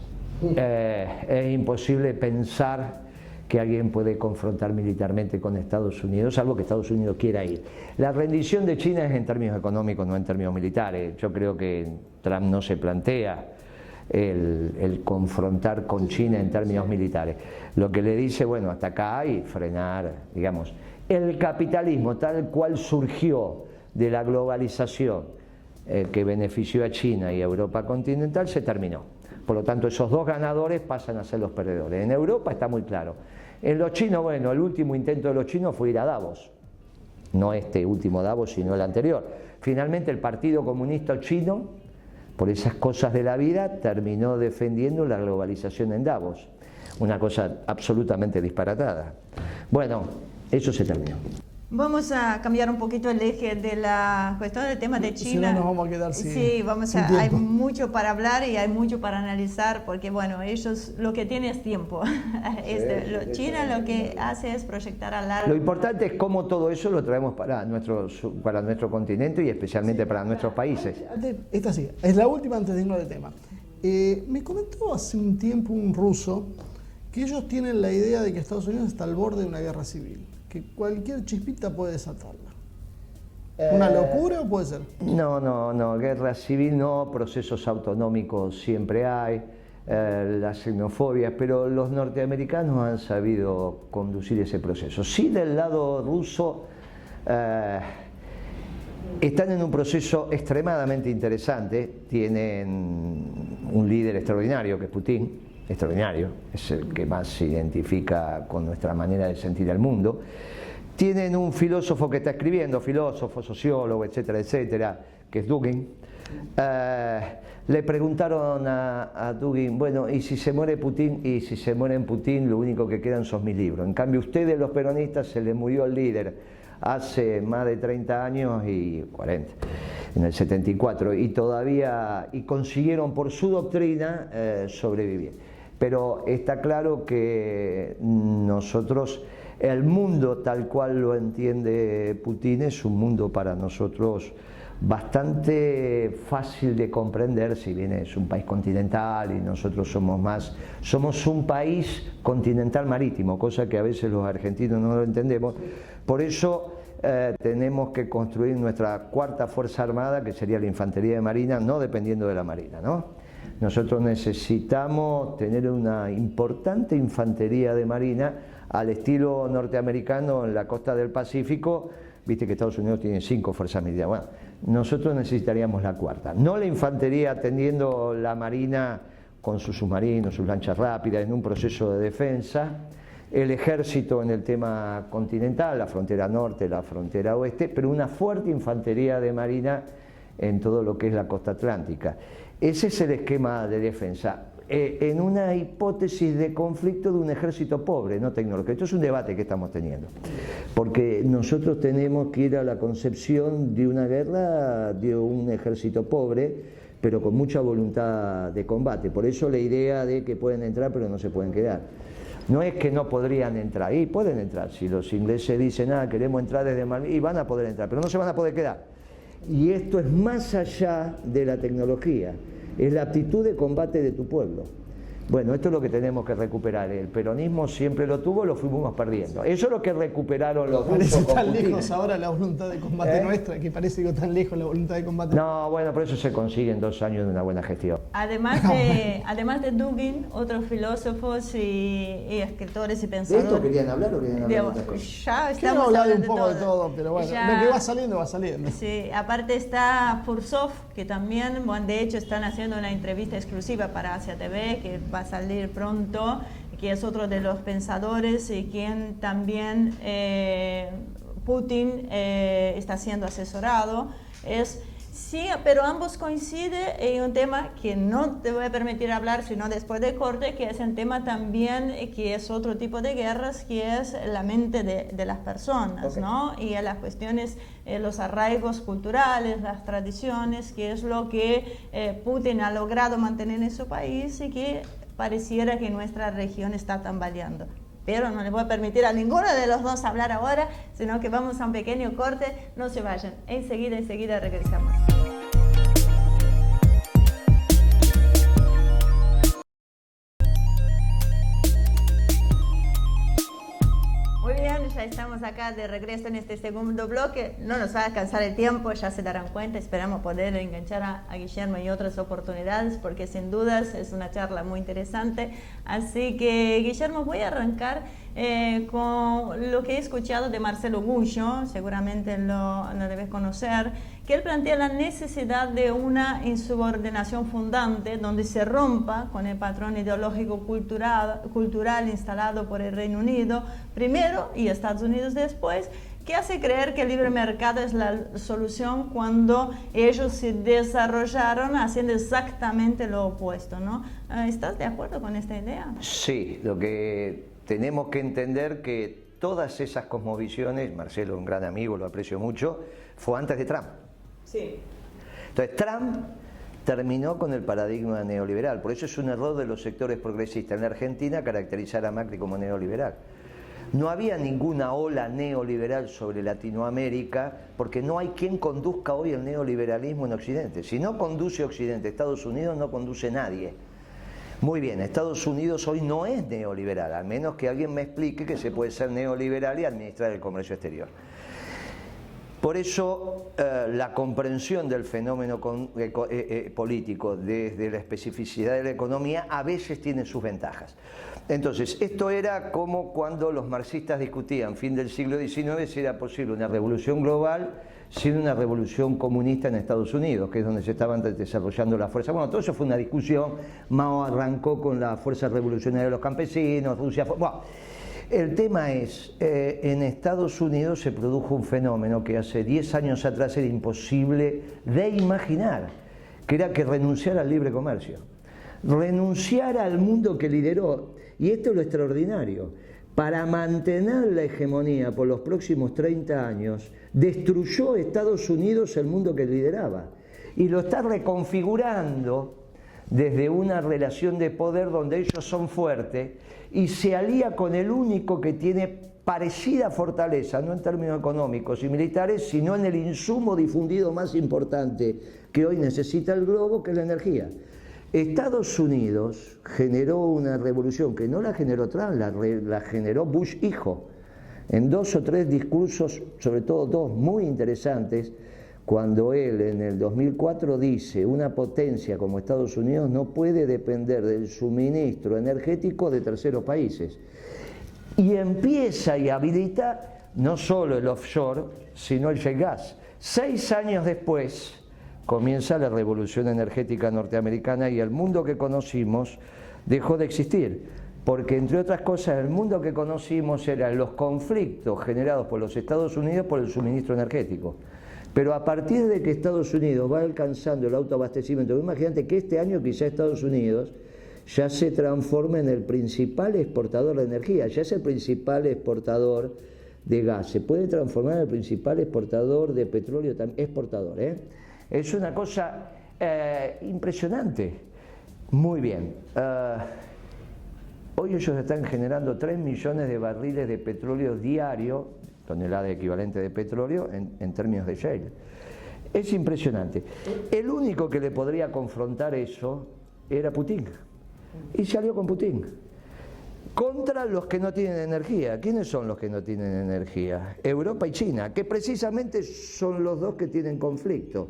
Es imposible pensar que alguien puede confrontar militarmente con Estados Unidos, salvo que Estados Unidos quiera ir. La rendición de China es en términos económicos, no en términos militares. Yo creo que Trump no se plantea el confrontar con China en términos militares. Lo que le dice, bueno, hasta acá y frenar, digamos, el capitalismo tal cual surgió de la globalización que benefició a China y a Europa continental, se terminó. Por lo tanto, esos dos ganadores pasan a ser los perdedores. En Europa está muy claro. En los chinos, bueno, el último intento de los chinos fue ir a Davos. No este último Davos, sino el anterior. Finalmente, el Partido Comunista Chino, por esas cosas de la vida, terminó defendiendo la globalización en Davos. Una cosa absolutamente disparatada. Bueno, eso se terminó. Vamos a cambiar un poquito el eje de la cuestión del tema de China. Si no, nos vamos a quedar sin hay mucho para hablar y hay mucho para analizar, porque bueno, ellos lo que tienen es tiempo. China lo que hace es proyectar a largo. Lo importante es cómo todo eso lo traemos para nuestro continente y especialmente para nuestros países. Esta sí, es la última antes de irnos del tema. Me comentó hace un tiempo un ruso que ellos tienen la idea de que Estados Unidos está al borde de una guerra civil, que cualquier chispita puede desatarla. ¿Una locura o puede ser? No, guerra civil no, procesos autonómicos siempre hay, las xenofobias, pero los norteamericanos han sabido conducir ese proceso. Sí, del lado ruso están en un proceso extremadamente interesante, tienen un líder extraordinario que es Putin, extraordinario, es el que más se identifica con nuestra manera de sentir el mundo. Tienen un filósofo que está escribiendo, filósofo, sociólogo, etcétera, etcétera, que es Dugin. Le preguntaron a Dugin, bueno, ¿y si se muere Putin? Y si se muere Putin, lo único que quedan son mis libros. En cambio, ustedes, los peronistas, se les murió el líder hace más de 30 años y 40, en el 74, y todavía, y consiguieron por su doctrina sobrevivir. Pero está claro que nosotros, el mundo tal cual lo entiende Putin es un mundo para nosotros bastante fácil de comprender, si bien es un país continental y nosotros somos un país continental marítimo, cosa que a veces los argentinos no lo entendemos. Por eso tenemos que construir nuestra cuarta fuerza armada, que sería la infantería de marina, no dependiendo de la marina, ¿no? Nosotros necesitamos tener una importante infantería de marina al estilo norteamericano en la costa del Pacífico. Viste que Estados Unidos tiene 5 fuerzas militares. Bueno, nosotros necesitaríamos la cuarta. No la infantería atendiendo la marina con sus submarinos, sus lanchas rápidas, en un proceso de defensa. El ejército en el tema continental, la frontera norte, la frontera oeste, pero una fuerte infantería de marina en todo lo que es la costa atlántica. Ese es el esquema de defensa. En una hipótesis de conflicto de un ejército pobre, no tecnológico. Esto es un debate que estamos teniendo, porque nosotros tenemos que ir a la concepción de una guerra de un ejército pobre, pero con mucha voluntad de combate. Por eso la idea de que pueden entrar pero no se pueden quedar. No es que no podrían entrar, y pueden entrar. Si los ingleses dicen, queremos entrar desde Malvinas, y van a poder entrar, pero no se van a poder quedar. Y esto es más allá de la tecnología, es la aptitud de combate de tu pueblo. Bueno, esto es lo que tenemos que recuperar. El peronismo siempre lo tuvo, lo fuimos perdiendo. Eso es lo que recuperaron los rusos. Parece tan lejos ahora la voluntad de combate nuestra, que parece que tan lejos la voluntad de combate. No, bueno, por eso se consigue en 2 años de una buena gestión. Además de Dugin, otros filósofos y escritores y pensadores. ¿De esto querían hablar o querían hablar de otras cosas? Ya Quiero estamos hablar hablando un poco de todo, pero bueno, ya, lo que va saliendo, va saliendo. Sí, aparte está Fursov, que también, bueno, de hecho están haciendo una entrevista exclusiva para Asia TV, que va a salir pronto, que es otro de los pensadores y quien también Putin está siendo asesorado. Sí, pero ambos coinciden en un tema que no te voy a permitir hablar sino después del corte, que es el tema también que es otro tipo de guerras, que es la mente de las personas, ¿no? Y las cuestiones, los arraigos culturales, las tradiciones, que es lo que Putin ha logrado mantener en su país y que pareciera que nuestra región está tambaleando. Pero no les voy a permitir a ninguno de los dos hablar ahora, sino que vamos a un pequeño corte. No se vayan, enseguida regresamos. Muy bien, ya estamos acá de regreso en este segundo bloque. No nos va a alcanzar el tiempo, ya se darán cuenta. Esperamos poder enganchar a Guillermo y otras oportunidades, porque sin dudas es una charla muy interesante. Así que, Guillermo, voy a arrancar con lo que he escuchado de Marcelo Gullo, seguramente lo debes conocer, que él plantea la necesidad de una insubordinación fundante donde se rompa con el patrón ideológico cultural instalado por el Reino Unido primero y Estados Unidos después, que hace creer que el libre mercado es la solución cuando ellos se desarrollaron haciendo exactamente lo opuesto, ¿no? ¿Estás de acuerdo con esta idea? Sí, lo que tenemos que entender que todas esas cosmovisiones, Marcelo, un gran amigo, lo aprecio mucho, fue antes de Trump. Sí. Entonces Trump terminó con el paradigma neoliberal, por eso es un error de los sectores progresistas en la Argentina caracterizar a Macri como neoliberal. No había ninguna ola neoliberal sobre Latinoamérica porque no hay quien conduzca hoy el neoliberalismo en Occidente. Si no conduce Occidente, Estados Unidos, no conduce nadie. Muy bien, Estados Unidos hoy no es neoliberal, al menos que alguien me explique que se puede ser neoliberal y administrar el comercio exterior. Por eso la comprensión del fenómeno político desde la especificidad de la economía a veces tiene sus ventajas. Entonces, esto era como cuando los marxistas discutían, fin del siglo XIX, si era posible una revolución global sin una revolución comunista en Estados Unidos, que es donde se estaban desarrollando las fuerzas. Bueno, todo eso fue una discusión. Mao arrancó con la fuerza revolucionaria de los campesinos, Rusia fue... Bueno, el tema es, en Estados Unidos se produjo un fenómeno que hace 10 años atrás era imposible de imaginar, que era que renunciara al libre comercio, renunciara al mundo que lideró, y esto es lo extraordinario, para mantener la hegemonía por los próximos 30 años, destruyó Estados Unidos el mundo que lideraba, y lo está reconfigurando desde una relación de poder donde ellos son fuertes y se alía con el único que tiene parecida fortaleza, no en términos económicos y militares, sino en el insumo difundido más importante que hoy necesita el globo, que es la energía. Estados Unidos generó una revolución que no la generó Trump, la generó Bush hijo, en 2 o 3 discursos, sobre todo 2 muy interesantes, cuando él en el 2004 dice: una potencia como Estados Unidos no puede depender del suministro energético de terceros países. Y empieza y habilita no solo el offshore, sino el shale gas. 6 años después comienza la revolución energética norteamericana y el mundo que conocimos dejó de existir, porque entre otras cosas el mundo que conocimos eran los conflictos generados por los Estados Unidos por el suministro energético. Pero a partir de que Estados Unidos va alcanzando el autoabastecimiento, imagínate que este año quizá Estados Unidos ya se transforma en el principal exportador de energía, ya es el principal exportador de gas, se puede transformar en el principal exportador de petróleo, exportador, ¿eh? Es una cosa impresionante. Muy bien. Hoy ellos están generando 3 millones de barriles de petróleo diario, tonelada equivalente de petróleo en términos de shale. Es impresionante. El único que le podría confrontar eso era Putin. Y salió con Putin. Contra los que no tienen energía. ¿Quiénes son los que no tienen energía? Europa y China, que precisamente son los dos que tienen conflicto.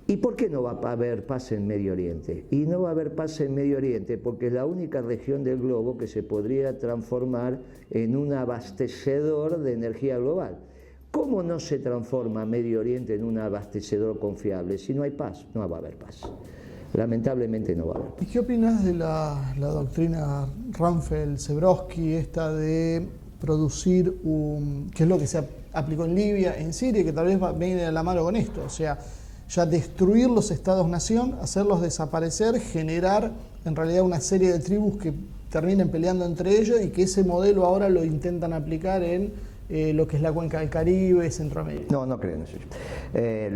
¿Y por qué no va a haber paz en Medio Oriente? Y no va a haber paz en Medio Oriente porque es la única región del globo que se podría transformar en un abastecedor de energía global. ¿Cómo no se transforma Medio Oriente en un abastecedor confiable? Si no hay paz, no va a haber paz. Lamentablemente no va a haber paz. ¿Y qué opinas de la doctrina Rumsfeld-Zebrowski, esta de producir qué es lo que se aplicó en Libia, en Siria, que tal vez viene a la mano con esto? O sea, ya destruir los estados-nación, hacerlos desaparecer, generar en realidad una serie de tribus que terminen peleando entre ellos y que ese modelo ahora lo intentan aplicar en lo que es la cuenca del Caribe, Centroamérica. No creo en eso.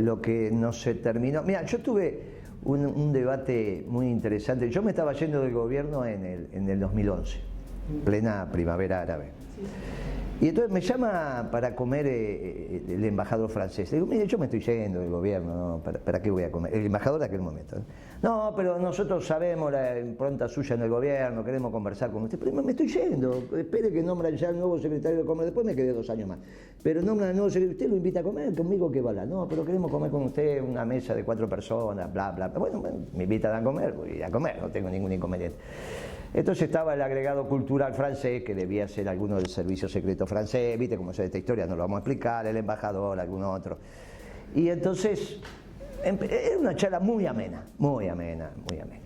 Lo que no se terminó... Mira, yo tuve un debate muy interesante. Yo me estaba yendo del gobierno en el 2011, plena primavera árabe. Y entonces me llama para comer el embajador francés. Le digo, mire, yo me estoy yendo del gobierno, ¿no? ¿Para qué voy a comer? El embajador de aquel momento. No, pero nosotros sabemos la impronta suya en el gobierno, queremos conversar con usted. Pero me estoy yendo, espere que nombran ya el nuevo secretario de Comercio. Después me quedé 2 años más. Pero nombran al nuevo secretario, usted lo invita a comer, conmigo que va a hablar. No, pero queremos comer con usted, una mesa de 4 personas, bla, bla, bla. Bueno, me invitan a comer, voy a comer, no tengo ningún inconveniente. Entonces estaba el agregado cultural francés, que debía ser alguno del servicio secreto francés, viste cómo es esta historia, no lo vamos a explicar, el embajador, algún otro. Y entonces, era una charla muy amena, muy amena, muy amena.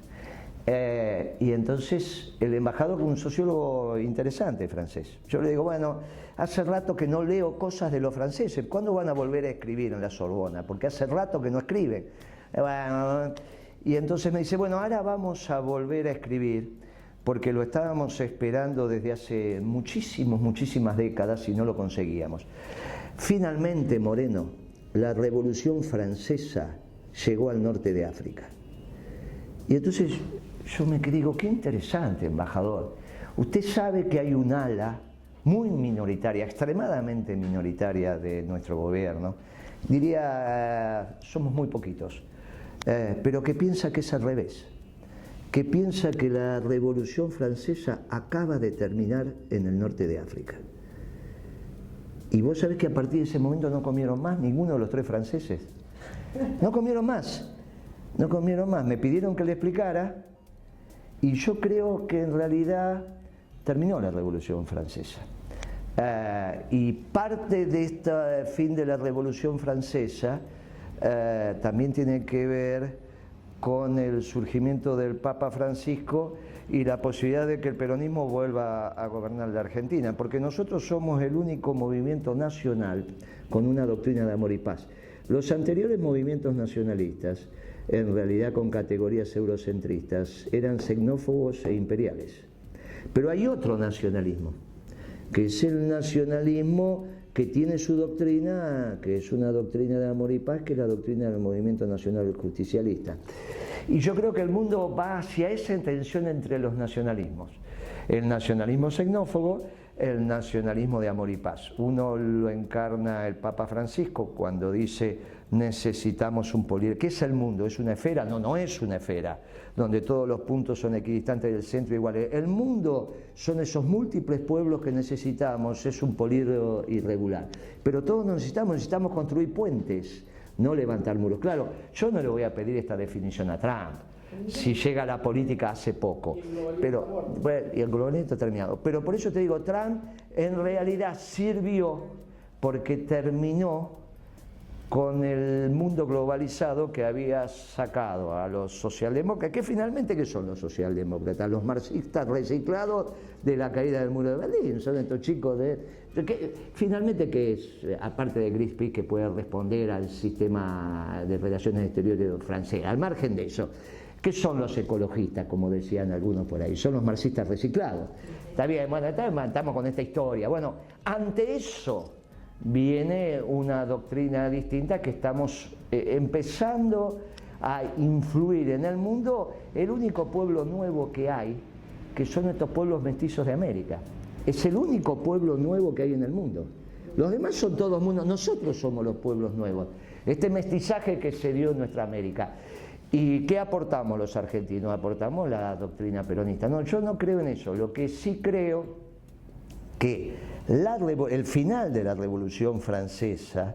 Y entonces el embajador, un sociólogo interesante francés, yo le digo, bueno, hace rato que no leo cosas de los franceses, ¿cuándo van a volver a escribir en la Sorbona? Porque hace rato que no escriben. Bueno, y entonces me dice, bueno, ahora vamos a volver a escribir, porque lo estábamos esperando desde hace muchísimas décadas y no lo conseguíamos. Finalmente, Moreno, la Revolución Francesa llegó al norte de África. Y entonces yo me digo, qué interesante, embajador. Usted sabe que hay un ala muy minoritaria, extremadamente minoritaria de nuestro gobierno, diría, somos muy poquitos, pero que piensa que es al revés. que piensa que la Revolución Francesa acaba de terminar en el norte de África. Y vos sabés que a partir de ese momento no comieron más ninguno de los 3 franceses. No comieron más, no comieron más. Me pidieron que le explicara y yo creo que en realidad terminó la Revolución Francesa. Y parte de este fin de la Revolución Francesa también tiene que ver con el surgimiento del Papa Francisco y la posibilidad de que el peronismo vuelva a gobernar la Argentina, porque nosotros somos el único movimiento nacional con una doctrina de amor y paz. Los anteriores movimientos nacionalistas, en realidad con categorías eurocentristas, eran xenófobos e imperiales. Pero hay otro nacionalismo, que es el nacionalismo que tiene su doctrina, que es una doctrina de amor y paz, que es la doctrina del movimiento nacional justicialista. Y yo creo que el mundo va hacia esa tensión entre los nacionalismos. El nacionalismo xenófobo, el nacionalismo de amor y paz. Uno lo encarna el Papa Francisco cuando dice necesitamos un poliedro. ¿Qué es el mundo? ¿Es una esfera? No, no es una esfera, donde todos los puntos son equidistantes del centro iguales. El mundo son esos múltiples pueblos que necesitamos, es un poliedro irregular. Pero todos necesitamos construir puentes, no levantar muros. Claro, yo no le voy a pedir esta definición a Trump, si llega a la política hace poco, pero bueno, y el globalismo está terminado. Pero por eso te digo, Trump en realidad sirvió porque terminó con el mundo globalizado que había sacado a los socialdemócratas, que finalmente, ¿qué son los socialdemócratas? Los marxistas reciclados de la caída del muro de Berlín, son estos chicos finalmente, ¿qué es? Aparte de Greenpeace, que puede responder al sistema de relaciones exteriores francés, al margen de eso, ¿qué son los ecologistas, como decían algunos por ahí? Son los marxistas reciclados. Está bien, bueno, estamos con esta historia. Bueno, ante eso viene una doctrina distinta que estamos empezando a influir en el mundo. El único pueblo nuevo que hay, que son estos pueblos mestizos de América. Es el único pueblo nuevo que hay en el mundo. Los demás son todos mundos, nosotros somos los pueblos nuevos. Este mestizaje que se dio en nuestra América. ¿Y qué aportamos los argentinos? Aportamos la doctrina peronista. No, yo no creo en eso. Lo que sí creo que el final de la Revolución Francesa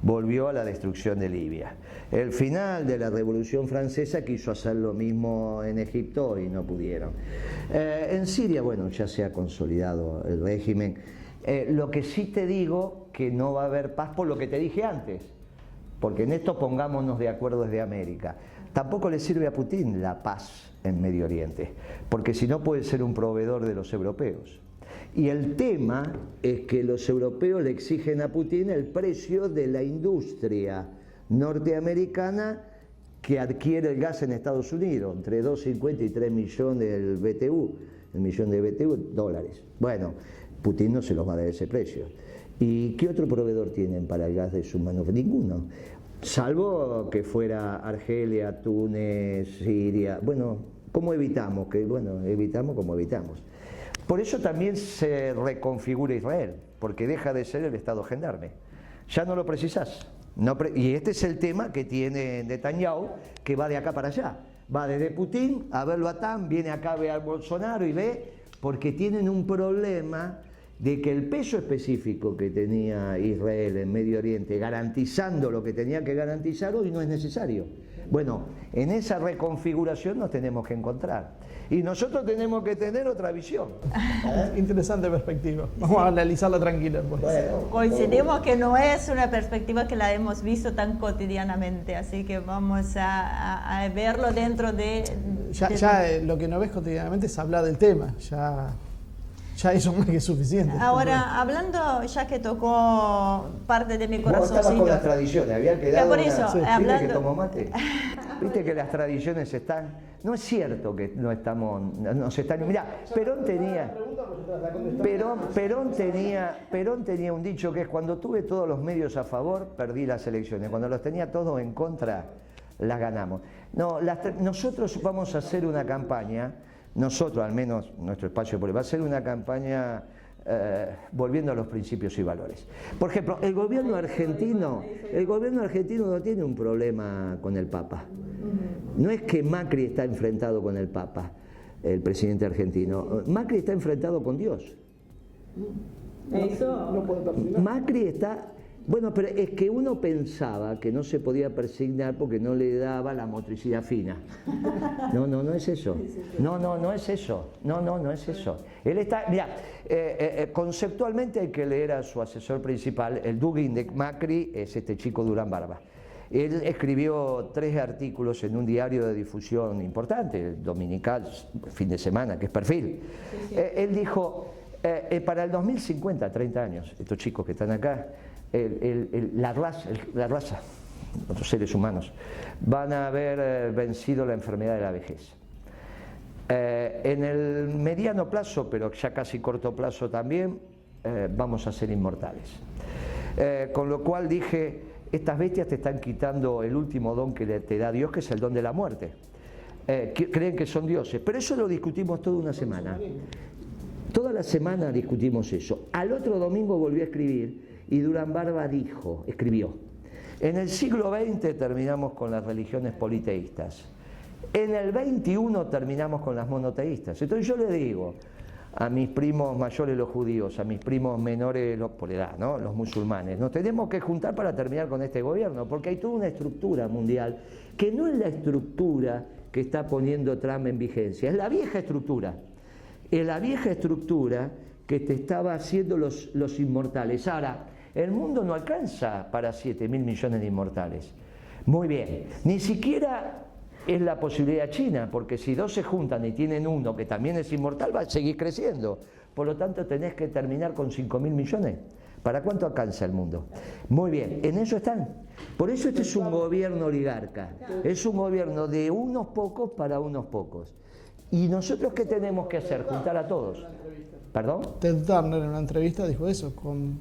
volvió a la destrucción de Libia. El final de la Revolución Francesa quiso hacer lo mismo en Egipto y no pudieron. En Siria, bueno, ya se ha consolidado el régimen. Lo que sí te digo, que no va a haber paz por lo que te dije antes, porque en esto pongámonos de acuerdo desde América. Tampoco le sirve a Putin la paz en Medio Oriente, porque si no puede ser un proveedor de los europeos. Y el tema es que los europeos le exigen a Putin el precio de la industria norteamericana que adquiere el gas en Estados Unidos, entre 2,50 y 3 millones el millón de BTU dólares. Bueno, Putin no se los va a dar ese precio. ¿Y qué otro proveedor tienen para el gas de sus manos? Ninguno. Salvo que fuera Argelia, Túnez, Siria. Bueno, ¿cómo evitamos? Evitamos como evitamos. Por eso también se reconfigura Israel, porque deja de ser el Estado gendarme. Ya no lo precisás. Y este es el tema que tiene Netanyahu, que va de acá para allá. Va desde Putin a verlo a Tam, viene acá, ve a Bolsonaro y ve, porque tienen un problema de que el peso específico que tenía Israel en Medio Oriente, garantizando lo que tenía que garantizar, hoy no es necesario. Bueno, en esa reconfiguración nos tenemos que encontrar. Y nosotros tenemos que tener otra visión. Interesante perspectiva. Vamos a analizarla tranquila. Pues. Bueno, coincidimos que no es una perspectiva que la hemos visto tan cotidianamente, así que vamos a verlo dentro de... Lo que no ves cotidianamente es hablar del tema. Ya eso más que suficiente. Ahora, hablando, ya que tocó parte de mi corazoncito. Estaba con las tradiciones, había quedado por eso, ¿Viste que tomó mate? Viste que las tradiciones están... No es cierto que no estamos... Mirá, Perón tenía un dicho que es: cuando tuve todos los medios a favor, perdí las elecciones. Cuando los tenía todos en contra, las ganamos. No, nosotros vamos a hacer una campaña. Nosotros, al menos nuestro espacio va a ser una campaña volviendo a los principios y valores. Por ejemplo, el gobierno argentino no tiene un problema con el Papa. No es que Macri está enfrentado con el Papa, el presidente argentino. Macri está enfrentado con Dios. Macri está... Bueno, pero es que uno pensaba que no se podía persignar porque no le daba la motricidad fina. No es eso. No es eso. No es eso. Él está... Mira, conceptualmente hay que leer a su asesor principal, el Dugin de Macri, es este chico Durán Barba. Él escribió 3 artículos en un diario de difusión importante, el dominical, fin de semana, que es Perfil. Él dijo, para el 2050, 30 años, estos chicos que están acá, la raza, los seres humanos, van a haber vencido la enfermedad de la vejez. En el mediano plazo, pero ya casi corto plazo también, vamos a ser inmortales. Con lo cual dije, estas bestias te están quitando el último don que te da Dios, que es el don de la muerte. Creen que son dioses, pero eso lo discutimos toda una semana. Toda la semana discutimos eso. Al otro domingo volví a escribir y Durán Barba escribió, en el siglo XX terminamos con las religiones politeístas, en el XXI terminamos con las monoteístas. Entonces yo le digo a mis primos mayores los judíos, a mis primos menores por edad, ¿no? Los musulmanes, nos tenemos que juntar para terminar con este gobierno, porque hay toda una estructura mundial que no es la estructura que está poniendo Trump en vigencia, es la vieja estructura. Es la vieja estructura que te estaba haciendo los inmortales. Ahora, el mundo no alcanza para 7.000 millones de inmortales. Muy bien, ni siquiera es la posibilidad china, porque si 2 se juntan y tienen uno que también es inmortal, va a seguir creciendo. Por lo tanto, tenés que terminar con 5.000 millones. ¿Para cuánto alcanza el mundo? Muy bien, en eso están. Por eso este es un gobierno oligarca. Es un gobierno de unos pocos para unos pocos. ¿Y nosotros qué tenemos que hacer? Juntar a todos. ¿Perdón? Ted Turner en una entrevista dijo eso.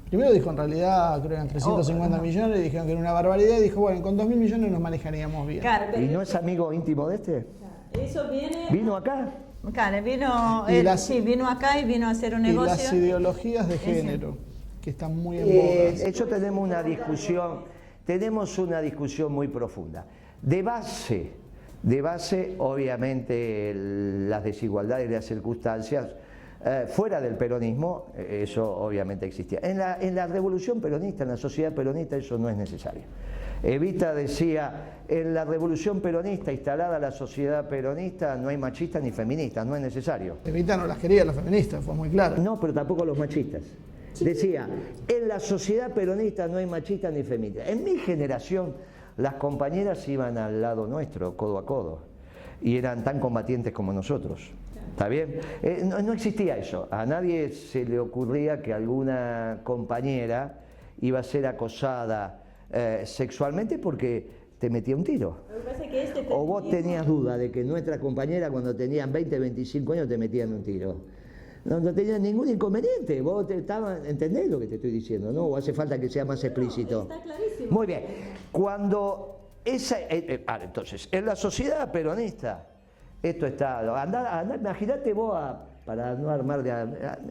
Primero dijo en realidad, creo que eran 350 millones, y dijeron que era una barbaridad, y dijo, bueno, con 2.000 millones nos manejaríamos bien. Claro, ¿Y no es amigo íntimo de este? Eso viene... ¿Vino acá? Claro, vino acá y vino a hacer un negocio. Y las ideologías de género, que están muy en boga. Eso tenemos una discusión muy profunda. De base, obviamente, las desigualdades y las circunstancias, fuera del peronismo, eso obviamente existía. En la revolución peronista, en la sociedad peronista, eso no es necesario. Evita decía, en la revolución peronista, instalada la sociedad peronista, no hay machistas ni feministas, no es necesario. Evita no las quería las feministas, fue muy claro. No, pero tampoco los machistas. Decía, en la sociedad peronista no hay machistas ni feministas. En mi generación, las compañeras iban al lado nuestro, codo a codo, y eran tan combatientes como nosotros. ¿Está bien? No existía eso. A nadie se le ocurría que alguna compañera iba a ser acosada sexualmente porque te metía un tiro. O vos tenías duda de que nuestra compañera cuando tenían 20, 25 años te metían un tiro. No tenían ningún inconveniente. Vos ¿entendés lo que te estoy diciendo? ¿No? ¿O hace falta que sea más explícito? Está clarísimo. Muy bien. Entonces, en la sociedad peronista, esto está... Imagínate vos, para no armar de...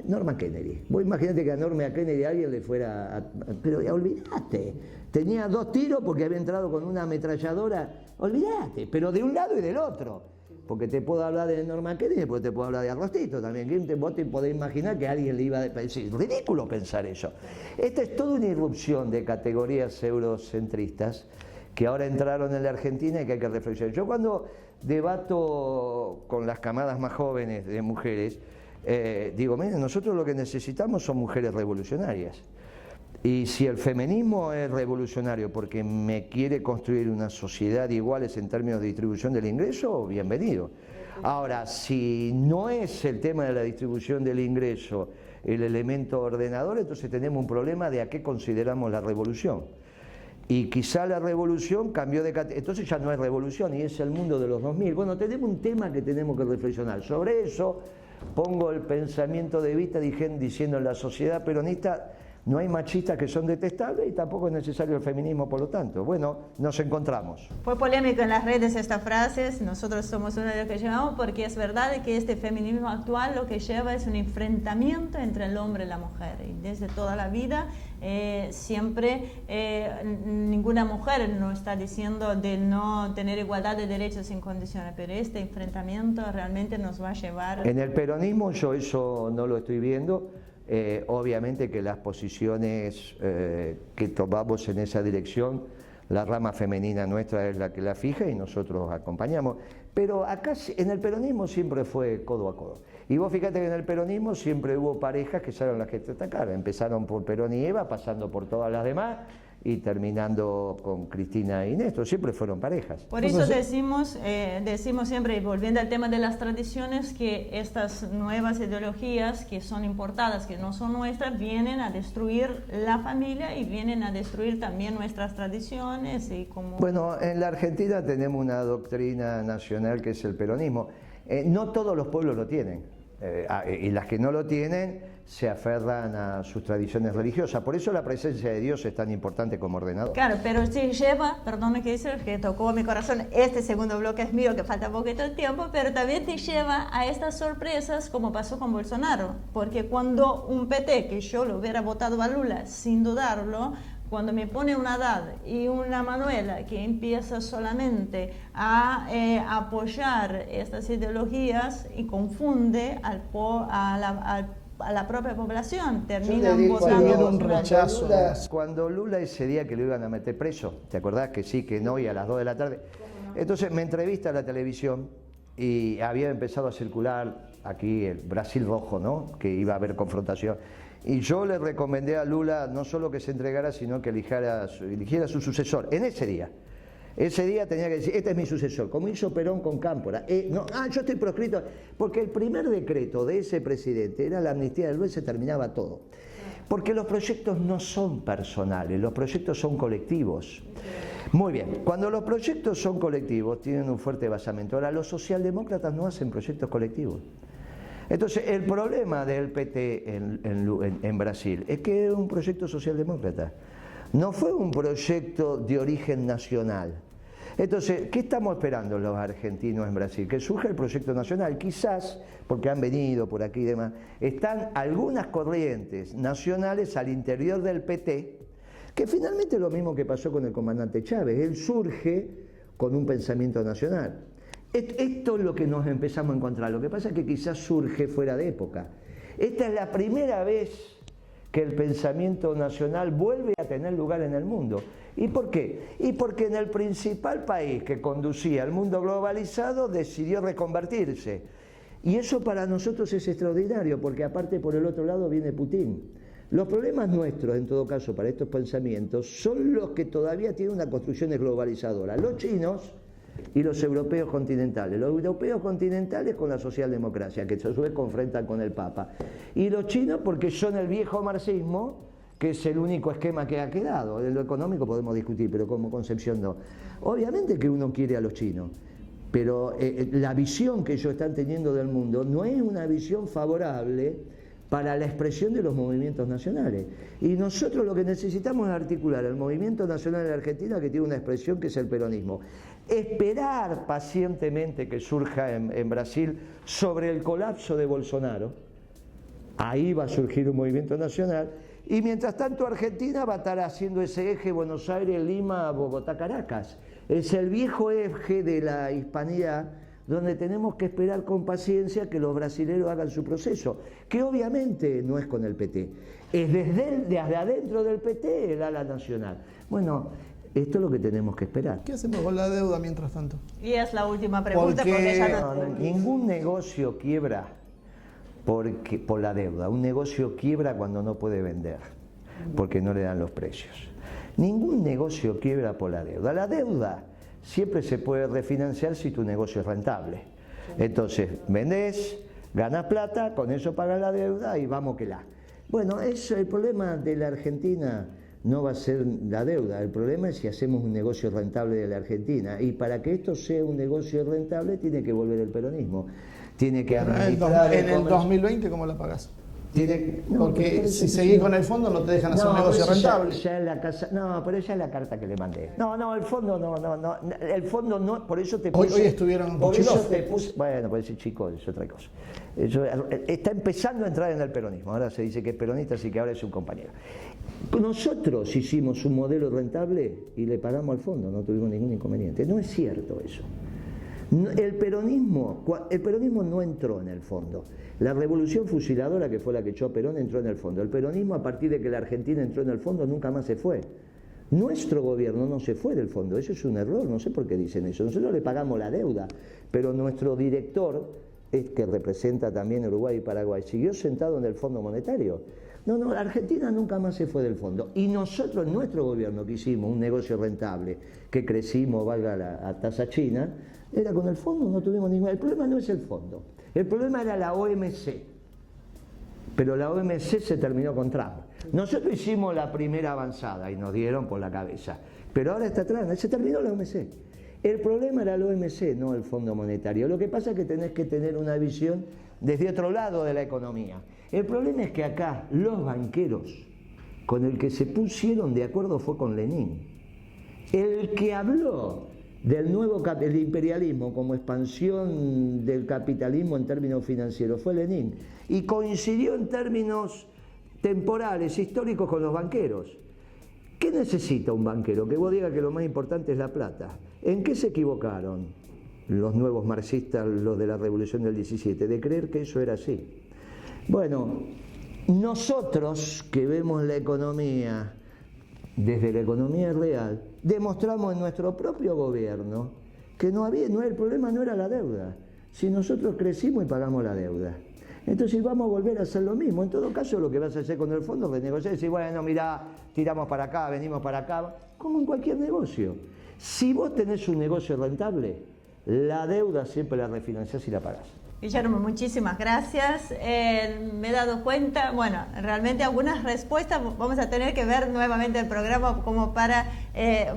Norma Kennedy. Vos imaginate que a Norma Kennedy alguien le fuera... pero olvidate. Tenía 2 tiros porque había entrado con una ametralladora. Olvidate, pero de un lado y del otro. Porque te puedo hablar de Norma Kennedy, porque te puedo hablar de Arrostito también. Vos te podés imaginar que alguien le iba a decir, es ridículo pensar eso. Esta es toda una irrupción de categorías eurocentristas que ahora entraron en la Argentina y que hay que reflexionar. Yo cuando debato con las camadas más jóvenes de mujeres, digo, miren, nosotros lo que necesitamos son mujeres revolucionarias. Y si el feminismo es revolucionario porque me quiere construir una sociedad de iguales en términos de distribución del ingreso, bienvenido. Ahora, si no es el tema de la distribución del ingreso el elemento ordenador, entonces tenemos un problema de a qué consideramos la revolución. Y quizá la revolución cambió de categoría, entonces ya no es revolución y es el mundo de los 2000. Bueno, tenemos un tema que tenemos que reflexionar. Sobre eso pongo el pensamiento de vista diciendo en la sociedad peronista no hay machistas que son detestables y tampoco es necesario el feminismo por lo tanto. Bueno, nos encontramos. Fue polémico en las redes esta frase, nosotros somos uno de los que llevamos, porque es verdad que este feminismo actual lo que lleva es un enfrentamiento entre el hombre y la mujer. Y desde toda la vida siempre ninguna mujer nos está diciendo de no tener igualdad de derechos en condiciones, pero este enfrentamiento realmente nos va a llevar... En el peronismo yo eso no lo estoy viendo. Obviamente que las posiciones que tomamos en esa dirección, la rama femenina nuestra es la que la fija y nosotros acompañamos, pero acá en el peronismo siempre fue codo a codo. Y vos fíjate que en el peronismo siempre hubo parejas que fueron las que te atacaron, empezaron por Perón y Eva, pasando por todas las demás y terminando con Cristina y Néstor, siempre fueron parejas. Por eso decimos siempre, y volviendo al tema de las tradiciones, que estas nuevas ideologías que son importadas, que no son nuestras, vienen a destruir la familia y vienen a destruir también nuestras tradiciones. Y como... Bueno, en la Argentina tenemos una doctrina nacional que es el peronismo. No todos los pueblos lo tienen. Y las que no lo tienen se aferran a sus tradiciones religiosas. Por eso la presencia de Dios es tan importante como ordenador. Claro, pero sí lleva, perdón que dice, que tocó mi corazón, este segundo bloque es mío, que falta poquito el tiempo, pero también te lleva a estas sorpresas como pasó con Bolsonaro, porque cuando un PT, que yo lo hubiera votado a Lula sin dudarlo, cuando me pone una Haddad y una Manuela que empieza solamente a apoyar estas ideologías y confunde a la propia población, terminan votando un rechazo. Cuando Lula ese día que lo iban a meter preso, ¿te acordás que sí, que no, y a las 2 de la tarde? Entonces me entrevista a la televisión y había empezado a circular aquí el Brasil rojo, ¿no? Que iba a haber confrontación. Y yo le recomendé a Lula no solo que se entregara, sino que eligiera su sucesor. En ese día tenía que decir, este es mi sucesor, como hizo Perón con Cámpora. Yo estoy proscrito, porque el primer decreto de ese presidente era la amnistía del Luis, se terminaba todo. Porque los proyectos no son personales, los proyectos son colectivos. Muy bien, cuando los proyectos son colectivos tienen un fuerte basamento. Ahora, los socialdemócratas no hacen proyectos colectivos. Entonces, el problema del PT en Brasil es que es un proyecto socialdemócrata, no fue un proyecto de origen nacional. Entonces, ¿qué estamos esperando los argentinos en Brasil? Que surja el proyecto nacional, quizás, porque han venido por aquí y demás, están algunas corrientes nacionales al interior del PT, que finalmente es lo mismo que pasó con el comandante Chávez, él surge con un pensamiento nacional. Esto es lo que nos empezamos a encontrar, lo que pasa es que quizás surge fuera de época. Esta es la primera vez que el pensamiento nacional vuelve a tener lugar en el mundo. ¿Y por qué? Y porque en el principal país que conducía al mundo globalizado decidió reconvertirse. Y eso para nosotros es extraordinario, porque aparte por el otro lado viene Putin. Los problemas nuestros, en todo caso, para estos pensamientos, son los que todavía tienen una construcción globalizadora. Los chinos y los europeos continentales. Los europeos continentales con la socialdemocracia, que a su vez confrontan con el Papa. Y los chinos porque son el viejo marxismo, que es el único esquema que ha quedado. En lo económico podemos discutir, pero como concepción no. Obviamente que uno quiere a los chinos, pero la visión que ellos están teniendo del mundo no es una visión favorable para la expresión de los movimientos nacionales. Y nosotros lo que necesitamos es articular el movimiento nacional de la Argentina, que tiene una expresión que es el peronismo. Esperar pacientemente que surja en Brasil sobre el colapso de Bolsonaro. Ahí va a surgir un movimiento nacional. Y mientras tanto Argentina va a estar haciendo ese eje Buenos Aires, Lima, Bogotá, Caracas. Es el viejo eje de la hispanidad, donde tenemos que esperar con paciencia que los brasileños hagan su proceso, que obviamente no es con el PT, es desde adentro del PT el ala nacional. Bueno, esto es lo que tenemos que esperar. ¿Qué hacemos con la deuda mientras tanto? Y es la última pregunta, porque ya no... Ningún negocio quiebra por la deuda. Un negocio quiebra cuando no puede vender, porque no le dan los precios. Ningún negocio quiebra por la deuda. La deuda siempre se puede refinanciar si tu negocio es rentable. Entonces, vendés, ganas plata, con eso pagas la deuda y vamos que la. Bueno, el problema de la Argentina no va a ser la deuda, el problema es si hacemos un negocio rentable de la Argentina. Y para que esto sea un negocio rentable tiene que volver el peronismo. Tiene que administrar en el 2020, ¿cómo la pagás? Porque si seguís con el fondo no te dejan hacer un negocio rentable. Ya la casa, no, pero esa es la carta que le mandé. No, el fondo no. El fondo no, por eso te puse. Hoy estuvieron por Kuchilov. eso te puse, bueno, pues ese chico es otra cosa. Está empezando a entrar en el peronismo. Ahora se dice que es peronista, así que ahora es un compañero. Nosotros hicimos un modelo rentable y le pagamos al fondo, no tuvimos ningún inconveniente. No es cierto eso. El peronismo no entró en el fondo. La revolución fusiladora, que fue la que echó a Perón, entró en el fondo. El peronismo, a partir de que la Argentina entró en el fondo, nunca más se fue. Nuestro gobierno no se fue del fondo, eso es un error, no sé por qué dicen eso. Nosotros le pagamos la deuda, pero nuestro director, que representa también Uruguay y Paraguay, siguió sentado en el Fondo Monetario. No, la Argentina nunca más se fue del fondo. Y nosotros, en nuestro gobierno, que hicimos un negocio rentable, que crecimos, valga la tasa china, era con el fondo, no tuvimos ningún... El problema no es el fondo, el problema era la OMC. Pero la OMC se terminó con Trump. Nosotros hicimos la primera avanzada y nos dieron por la cabeza. Pero ahora está atrás, se terminó la OMC. El problema era la OMC, no el Fondo Monetario. Lo que pasa es que tenés que tener una visión desde otro lado de la economía. El problema es que acá los banqueros con el que se pusieron de acuerdo fue con Lenin. El que habló del nuevo imperialismo como expansión del capitalismo en términos financieros fue Lenin. Y coincidió en términos temporales, históricos con los banqueros. ¿Qué necesita un banquero? Que vos digas que lo más importante es la plata. ¿En qué se equivocaron los nuevos marxistas, los de la Revolución del 17? De creer que eso era así. Bueno, nosotros que vemos la economía desde la economía real, demostramos en nuestro propio gobierno que el problema no era la deuda. Si nosotros crecimos y pagamos la deuda. Entonces vamos a volver a hacer lo mismo. En todo caso, lo que vas a hacer con el fondo es renegociar y decir, bueno, mirá, tiramos para acá, venimos para acá, como en cualquier negocio. Si vos tenés un negocio rentable, la deuda siempre la refinanciás y la pagás. Guillermo, muchísimas gracias. Me he dado cuenta, bueno, realmente algunas respuestas vamos a tener que ver nuevamente el programa como para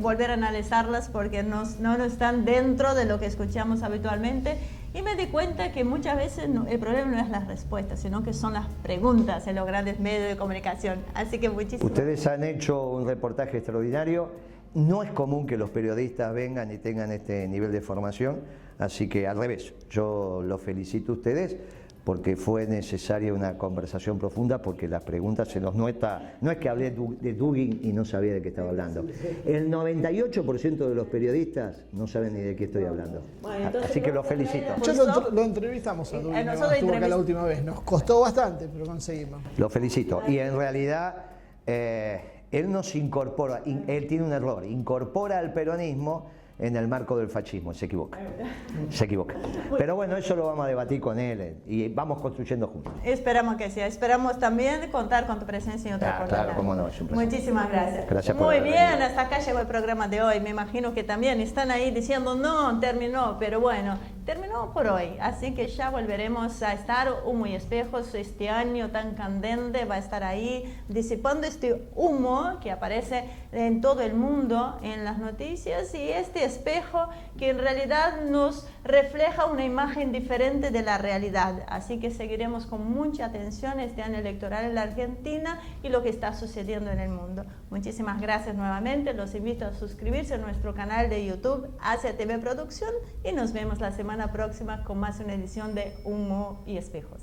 volver a analizarlas porque no están dentro de lo que escuchamos habitualmente. Y me di cuenta que muchas veces el problema no es las respuestas, sino que son las preguntas en los grandes medios de comunicación. Así que muchísimas gracias. Ustedes han hecho un reportaje extraordinario. No es común que los periodistas vengan y tengan este nivel de formación, así que al revés, yo los felicito a ustedes porque fue necesaria una conversación profunda porque las preguntas se nos nota, no es que hablé de Dugin y no sabía de qué estaba hablando. El 98% de los periodistas no saben ni de qué estoy hablando. Bueno, así que los felicito. Ya lo entrevistamos a Dugin, estuvo acá la última vez, nos costó bastante, pero conseguimos. Los felicito y en realidad él nos incorpora, él tiene un error, incorpora al peronismo en el marco del fascismo, se equivoca. Pero bueno, eso lo vamos a debatir con él y vamos construyendo juntos. Esperamos que sea, esperamos también contar con tu presencia en otra oportunidad. Claro, cómo no, es un placer. Muchísimas gracias. Gracias por Muy haber bien, venido. hasta acá llegó el programa de hoy. Me imagino que también están ahí diciendo, no, terminó, pero bueno, terminó por hoy. Así que ya volveremos a estar, Humo y Espejos, este año tan candente va a estar ahí disipando este humo que aparece en todo el mundo en las noticias y este espejo que en realidad nos refleja una imagen diferente de la realidad. Así que seguiremos con mucha atención este año electoral en la Argentina y lo que está sucediendo en el mundo. Muchísimas gracias nuevamente. Los invito a suscribirse a nuestro canal de YouTube, Asia TV Producción, y nos vemos la semana próxima con más una edición de Humo y Espejos.